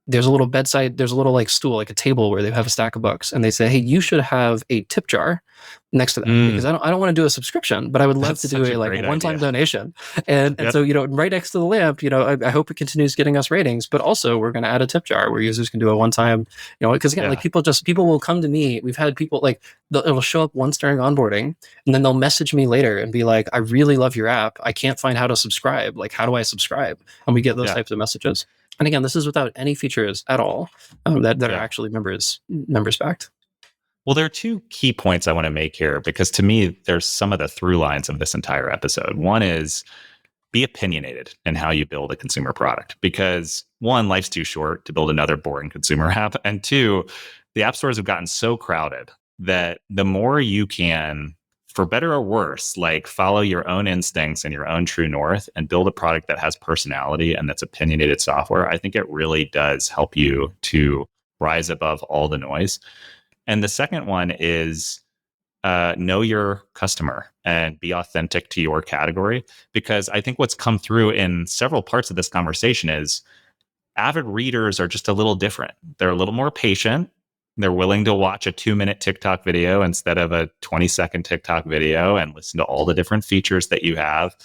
Speaker 1: there's a little like stool, like a table where they have a stack of books, and they say, hey, you should have a tip jar next to that because I don't want to do a subscription, but I would love to do a one-time donation. And so, right next to the lamp, I hope it continues getting us ratings, but also we're going to add a tip jar where users can do a one-time, because again, like people will come to me. We've had people like, it'll show up once during onboarding and then they'll message me later and be like, I really love your app. I can't find how to subscribe. Like, how do I subscribe? And we get those types of messages. And again, this is without any features at all that are actually members backed.
Speaker 2: Well, there are 2 key points I want to make here because to me, there's some of the through lines of this entire episode. One is be opinionated in how you build a consumer product because 1, life's too short to build another boring consumer app. And 2, the app stores have gotten so crowded that the more you can, for better or worse, like follow your own instincts and your own true north and build a product that has personality and that's opinionated software, I think it really does help you to rise above all the noise. And the second one is know your customer and be authentic to your category. Because I think what's come through in several parts of this conversation is avid readers are just a little different. They're a little more patient. They're willing to watch a 2-minute TikTok video instead of a 20-second TikTok video and listen to all the different features that you have.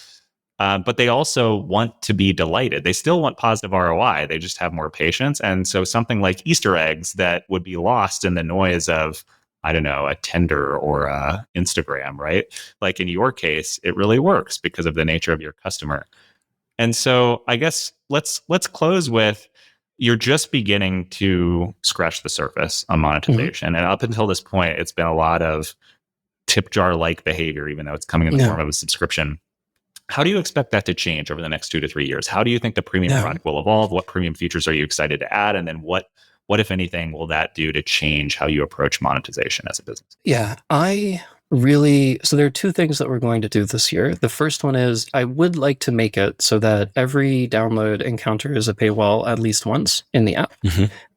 Speaker 2: But they also want to be delighted. They still want positive ROI. They just have more patience. And so something like Easter eggs that would be lost in the noise of, I don't know, a Tinder or a Instagram, right? Like in your case, it really works because of the nature of your customer. And so I guess let's close with, you're just beginning to scratch the surface on monetization. And up until this point, it's been a lot of tip jar-like behavior, even though it's coming in the form of a subscription. How do you expect that to change over the next 2 to 3 years? How do you think the premium product will evolve? What premium features are you excited to add? And then what, if anything, will that do to change how you approach monetization as a business?
Speaker 1: Yeah, so there are 2 things that we're going to do this year. The first one is I would like to make it so that every download encounters a paywall at least once in the app.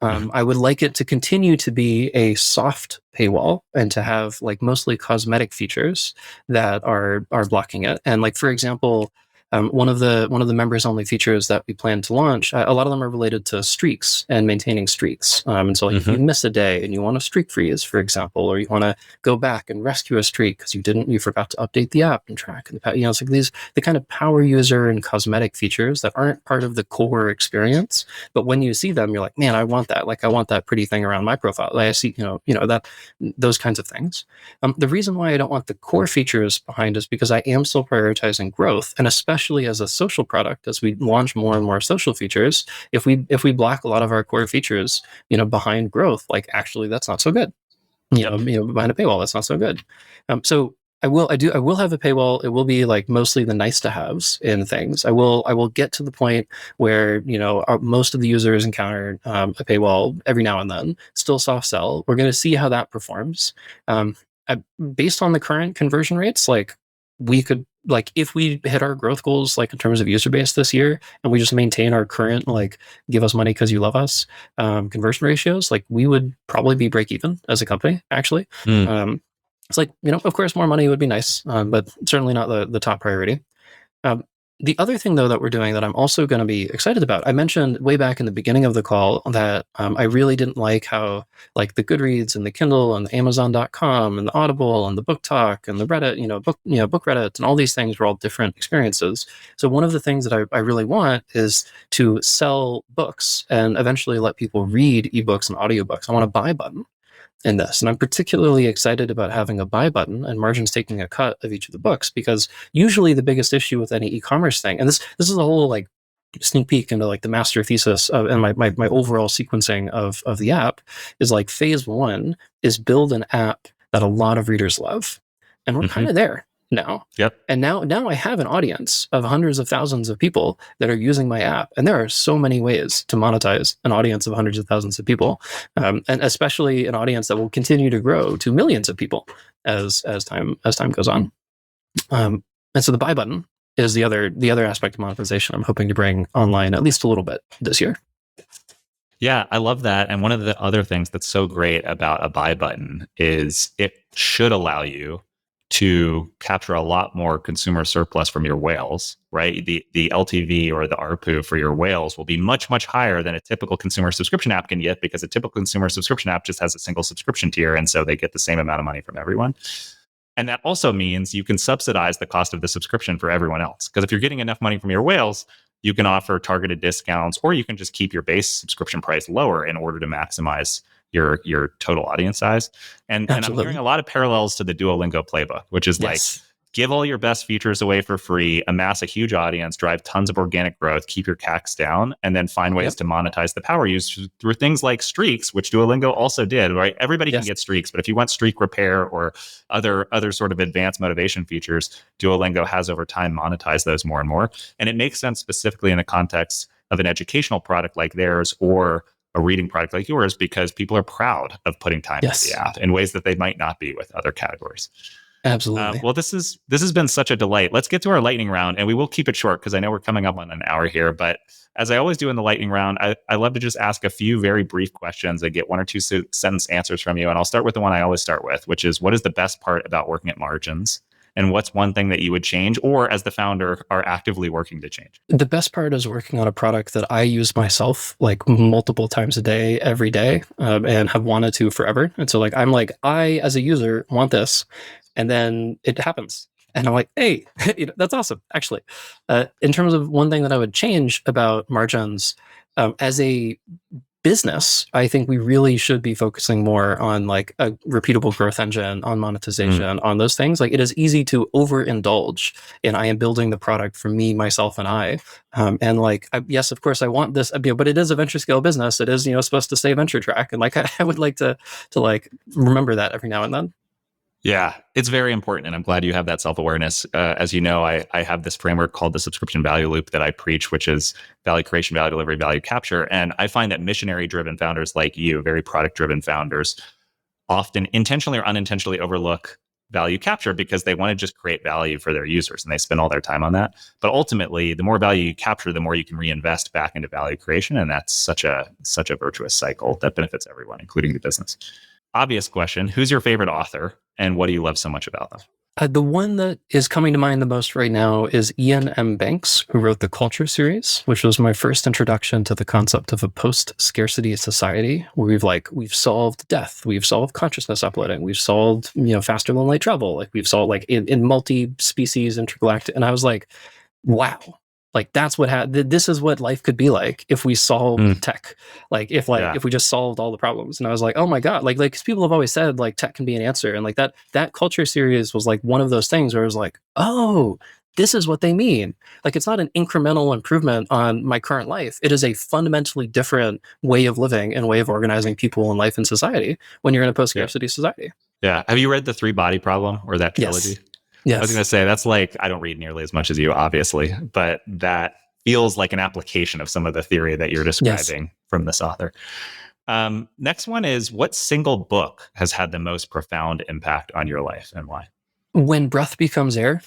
Speaker 1: I would like it to continue to be a soft paywall and to have like mostly cosmetic features that are blocking it. And like, for example, one of the members only features that we plan to launch, a lot of them are related to streaks and maintaining streaks. And so like if you miss a day and you want a streak freeze, for example, or you want to go back and rescue a streak because you forgot to update the app and track, it's like the kind of power user and cosmetic features that aren't part of the core experience. But when you see them, you're like, man, I want that. Like I want that pretty thing around my profile. Like I see, that those kinds of things. The reason why I don't want the core features behind is because I am still prioritizing growth, and especially especially as a social product, as we launch more and more social features, if we block a lot of our core features, behind growth, like actually that's not so good.
Speaker 2: Yep.
Speaker 1: Behind a paywall, that's not so good. So I will have a paywall. It will be like mostly the nice to haves in things. I will get to the point where most of the users encounter a paywall every now and then. Still soft sell. We're going to see how that performs. Um, Based on the current conversion rates, like we could like if we hit our growth goals like in terms of user base this year, and we just maintain our current like give us money because you love us conversion ratios, like we would probably be break even as a company actually.
Speaker 2: Mm.
Speaker 1: It's like, of course more money would be nice, but certainly not the top priority. um, the other thing, though, that we're doing that I'm also going to be excited about, I mentioned way back in the beginning of the call that I really didn't like how, like, the Goodreads and the Kindle and the Amazon.com and the Audible and the BookTok and the Reddit, book Reddit and all these things were all different experiences. So one of the things that I really want is to sell books and eventually let people read ebooks and audiobooks. I want a buy button in this. And I'm particularly excited about having a buy button and margins taking a cut of each of the books, because usually the biggest issue with any e-commerce thing, and this is a whole like sneak peek into like the master thesis of, and my overall sequencing of the app is like phase one is build an app that a lot of readers love. And we're kind
Speaker 2: Hmm.
Speaker 1: of there now.
Speaker 2: Yep.
Speaker 1: And now I have an audience of hundreds of thousands of people that are using my app. And there are so many ways to monetize an audience of hundreds of thousands of people. And especially an audience that will continue to grow to millions of people as time goes on. And so the buy button is the other aspect of monetization I'm hoping to bring online at least a little bit this year.
Speaker 2: Yeah, I love that. And one of the other things that's so great about a buy button is it should allow you to capture a lot more consumer surplus from your whales, right? The LTV or the ARPU for your whales will be much, much higher than a typical consumer subscription app can get, because a typical consumer subscription app just has a single subscription tier. And so they get the same amount of money from everyone. And that also means you can subsidize the cost of the subscription for everyone else. Because if you're getting enough money from your whales, you can offer targeted discounts, or you can just keep your base subscription price lower in order to maximize your total audience size. And I'm hearing
Speaker 1: Absolutely.
Speaker 2: a lot of parallels to the Duolingo playbook, which is like,
Speaker 1: Yes.
Speaker 2: give all your best features away for free, amass a huge audience, drive tons of organic growth, keep your CACs down, and then find ways
Speaker 1: Yep.
Speaker 2: to monetize the power use through things like streaks, which Duolingo also did, right? Everybody can
Speaker 1: Yes.
Speaker 2: get streaks, but if you want streak repair or other sort of advanced motivation features, Duolingo has over time monetized those more and more. And it makes sense specifically in the context of an educational product like theirs or a reading product like yours, because people are proud of putting time into
Speaker 1: Yes.
Speaker 2: the app in ways that they might not be with other categories.
Speaker 1: Absolutely.
Speaker 2: Well, this has been such a delight. Let's get to our lightning round, and we will keep it short because I know we're coming up on an hour here. But as I always do in the lightning round, I love to just ask a few very brief questions and get one or two sentence answers from you. And I'll start with the one I always start with, which is, what is the best part about working at Margins? And what's one thing that you would change, or as the founder, are actively working to change?
Speaker 1: The best part is working on a product that I use myself like multiple times a day, every day, and have wanted to forever. And so I'm like, I as a user want this, and then it happens, and I'm like, hey, that's awesome. Actually, in terms of one thing that I would change about Margins, as a business, I think we really should be focusing more on like a repeatable growth engine, on monetization, on those things. Like, it is easy to overindulge in I am building the product for me, myself, and I. And yes, of course, I want this, but it is a venture scale business. It is, supposed to stay venture track, and I would like to like remember that every now and then.
Speaker 2: Yeah, it's very important. And I'm glad you have that self awareness. As you know, I have this framework called the subscription value loop that I preach, which is value creation, value delivery, value capture. And I find that missionary driven founders like you, very product driven founders, often intentionally or unintentionally overlook value capture because they want to just create value for their users and they spend all their time on that. But ultimately, the more value you capture, the more you can reinvest back into value creation. And that's such a virtuous cycle that benefits everyone, including the business. Obvious question: who's your favorite author, and what do you love so much about them?
Speaker 1: The one that is coming to mind the most right now is Ian M. Banks, who wrote the Culture series, which was my first introduction to the concept of a post-scarcity society, where we've solved death, we've solved consciousness uploading, we've solved faster than light travel, we've solved in multi-species intergalactic, and I was like, wow. That's what this is what life could be like if we solved tech. If we just solved all the problems. And I was like, oh my God, because people have always said tech can be an answer. And that Culture series was one of those things where I was like, oh, this is what they mean. Like, it's not an incremental improvement on my current life. It is a fundamentally different way of living and way of organizing people and life in society when you're in a
Speaker 2: Yeah.
Speaker 1: post-scarcity society.
Speaker 2: Yeah. Have you read The Three Body Problem or that trilogy?
Speaker 1: Yes.
Speaker 2: I was going to
Speaker 1: Yes.
Speaker 2: say that's like, I don't read nearly as much as you, obviously, but that feels like an application of some of the theory that you're
Speaker 1: Yes.
Speaker 2: describing from this author. Next one is, what single book has had the most profound impact on your life and why?
Speaker 1: When Breath Becomes Air,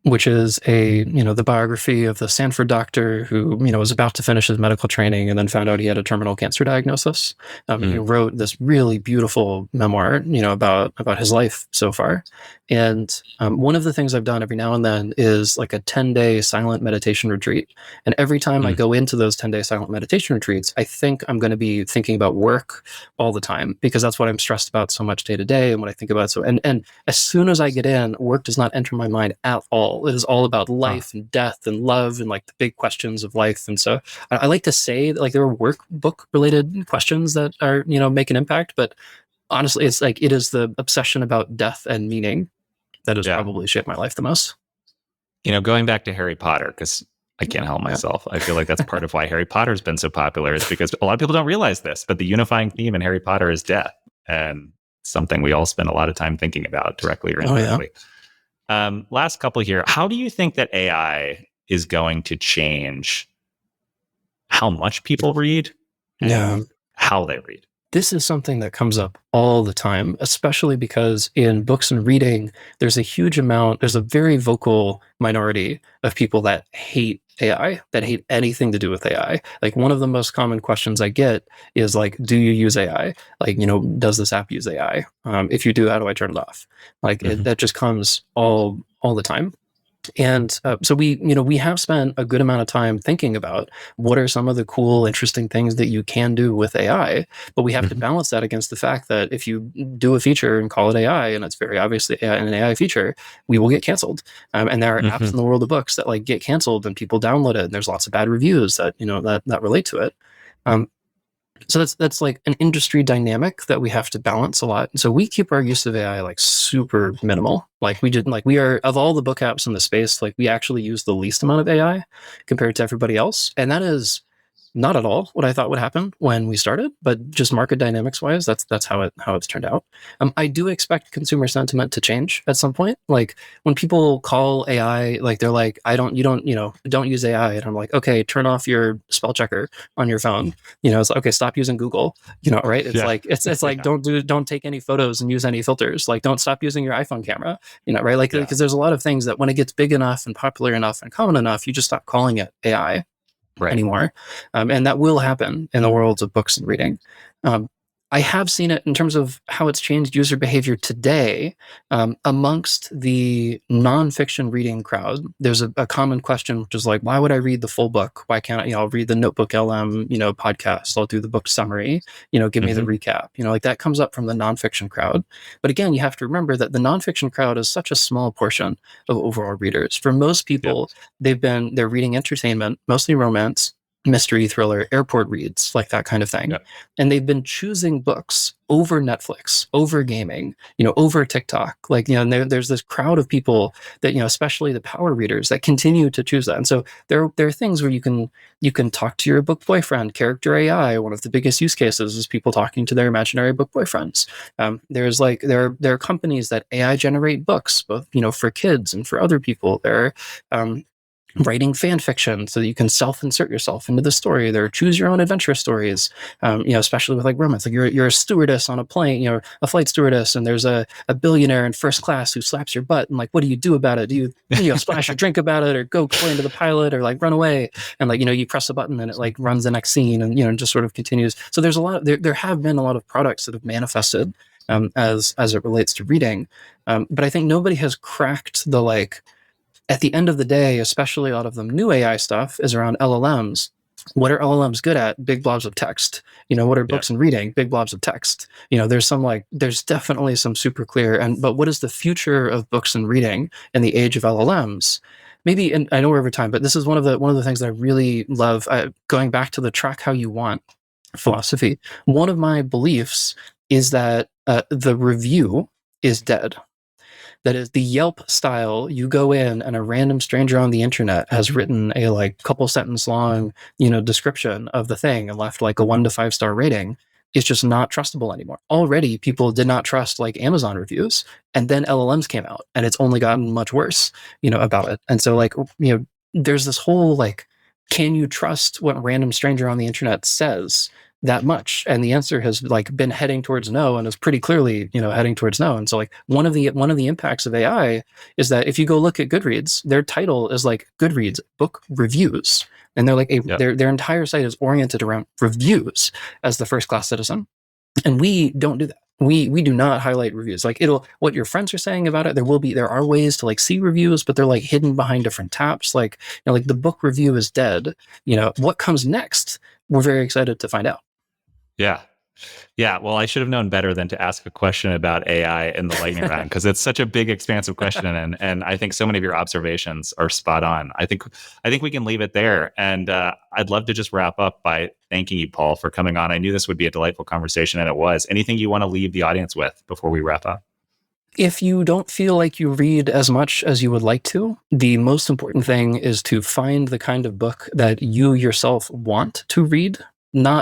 Speaker 1: which is the biography of the Stanford doctor who, was about to finish his medical training and then found out he had a terminal cancer diagnosis. And he wrote this really beautiful memoir, about his life so far. And one of the things I've done every now and then is like a 10-day silent meditation retreat. And every time I go into those 10-day silent meditation retreats, I think I'm going to be thinking about work all the time, because that's what I'm stressed about so much day to day and what I think about. So, and as soon as I get in, work does not enter my mind at all. It is all about life and death and love and like the big questions of life. And so I like to say that, like, there are workbook related questions that are, make an impact, but honestly, it's like, it is the obsession about death and meaning that has probably shaped my life the most.
Speaker 2: Going back to Harry Potter, because I can't help myself. I feel like that's part of why Harry Potter has been so popular, is because a lot of people don't realize this, but the unifying theme in Harry Potter is death, and something we all spend a lot of time thinking about, directly or indirectly. Last couple here. How do you think that AI is going to change how much people read and how they read?
Speaker 1: This is something that comes up all the time, especially because in books and reading, there's a very vocal minority of people that hate AI, that hate anything to do with AI. Like, one of the most common questions I get is like, do you use AI? Like, does this app use AI? If you do, how do I turn it off? Like, that just comes all the time. And so we have spent a good amount of time thinking about what are some of the cool, interesting things that you can do with AI. But we have to balance that against the fact that if you do a feature and call it AI, and it's very obviously an AI feature, we will get canceled. And there are apps in the world of books that like get canceled and people download it, and there's lots of bad reviews that that relate to it. So that's like an industry dynamic that we have to balance a lot. So we keep our use of AI like super minimal. Like, we are, of all the book apps in the space, like, we actually use the least amount of AI compared to everybody else. And that is not at all what I thought would happen when we started, but just market dynamics wise, that's how it's turned out. I do expect consumer sentiment to change at some point. Like, when people call AI, like, they're like, don't use AI, and I'm like, okay, turn off your spell checker on your phone. It's like, okay, stop using Google. Right? It's like it's like don't take any photos and use any filters. Like, don't stop using your iPhone camera. Right? Like, because there's a lot of things that when it gets big enough and popular enough and common enough, you just stop calling it AI anymore. And that will happen in the worlds of books and reading. I have seen it in terms of how it's changed user behavior today. Amongst the nonfiction reading crowd, there's a common question, which is like, why would I read the full book? Why can't I, I'll read the Notebook LM, podcast. I'll do the book summary, give me the recap. Like, that comes up from the nonfiction crowd. But again, you have to remember that the nonfiction crowd is such a small portion of overall readers. For most people, they're reading entertainment, mostly romance, mystery, thriller, airport reads, like that kind of thing. And they've been choosing books over Netflix, over gaming, over TikTok. Like, and there's this crowd of people that, especially the power readers, that continue to choose that. And so there are things where you can talk to your book boyfriend. Character AI, one of the biggest use cases is people talking to their imaginary book boyfriends. There are companies that AI generate books, both, for kids and for other people. There are writing fan fiction so that you can self-insert yourself into the story. There are choose your own adventure stories, especially with like romance. Like, you're a stewardess on a plane, a flight stewardess, and there's a billionaire in first class who slaps your butt, and like, what do you do about it? Do you splash a drink about it, or go complain to the pilot, or like run away? And like, you press a button and it like runs the next scene, and just sort of continues. So there's there have been a lot of products that have manifested as it relates to reading. But I think nobody has cracked the, like, at the end of the day, especially a lot of the new AI stuff is around LLMs. What are LLMs good at? Big blobs of text. What are books and reading? Big blobs of text. There's definitely some super clear. But what is the future of books and reading in the age of LLMs? Maybe, and I know we're over time, but this is one of the things that I really love. Going back to the track how you want philosophy. One of my beliefs is that the review is dead. that is the Yelp style. You go in and a random stranger on the internet has written a like couple sentence long, description of the thing and left like a 1 to 5 star rating. It's just not trustable anymore. Already people did not trust like Amazon reviews, and then LLMs came out and it's only gotten much worse, about it. And so like, there's this whole like, can you trust what random stranger on the internet says that much? And the answer has like been heading towards no, and is pretty clearly, heading towards no. And so like one of the impacts of AI is that if you go look at Goodreads, their title is like Goodreads book reviews. And they're like their entire site is oriented around reviews as the first class citizen. And we don't do that. We do not highlight reviews. Like what your friends are saying about it, there are ways to like see reviews, but they're like hidden behind different tabs. Like, like the book review is dead. What comes next? We're very excited to find out.
Speaker 2: Yeah. Yeah. Well, I should have known better than to ask a question about AI in the lightning round, because it's such a big, expansive question. And I think so many of your observations are spot on. I think we can leave it there. And I'd love to just wrap up by thanking you, Paul, for coming on. I knew this would be a delightful conversation, and it was. Anything you want to leave the audience with before we wrap up?
Speaker 1: If you don't feel like you read as much as you would like to, the most important thing is to find the kind of book that you yourself want to read.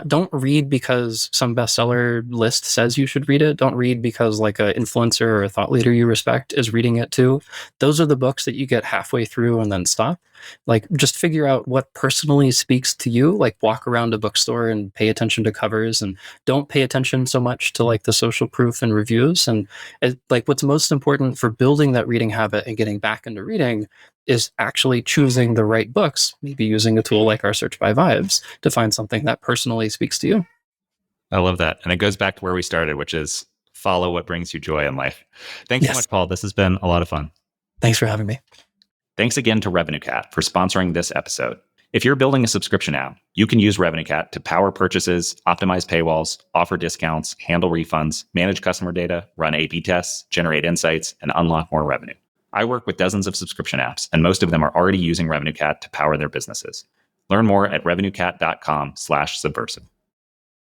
Speaker 1: Don't read because some bestseller list says you should read it. Don't read because like an influencer or a thought leader you respect is reading it too. Those are the books that you get halfway through and then stop. Like, just figure out what personally speaks to you. Like, walk around a bookstore and pay attention to covers, and don't pay attention so much to like the social proof and reviews. And like, what's most important for building that reading habit and getting back into reading is actually choosing the right books, maybe using a tool like our search by vibes to find something that personally speaks to you.
Speaker 2: I love that. And it goes back to where we started, which is follow what brings you joy in life. Thanks so much, Paul. This has been a lot of fun.
Speaker 1: Thanks for having me.
Speaker 2: Thanks again to RevenueCat for sponsoring this episode. If you're building a subscription app, you can use RevenueCat to power purchases, optimize paywalls, offer discounts, handle refunds, manage customer data, run A/B tests, generate insights, and unlock more revenue. I work with dozens of subscription apps, and most of them are already using RevenueCat to power their businesses. Learn more at revenuecat.com/subversive.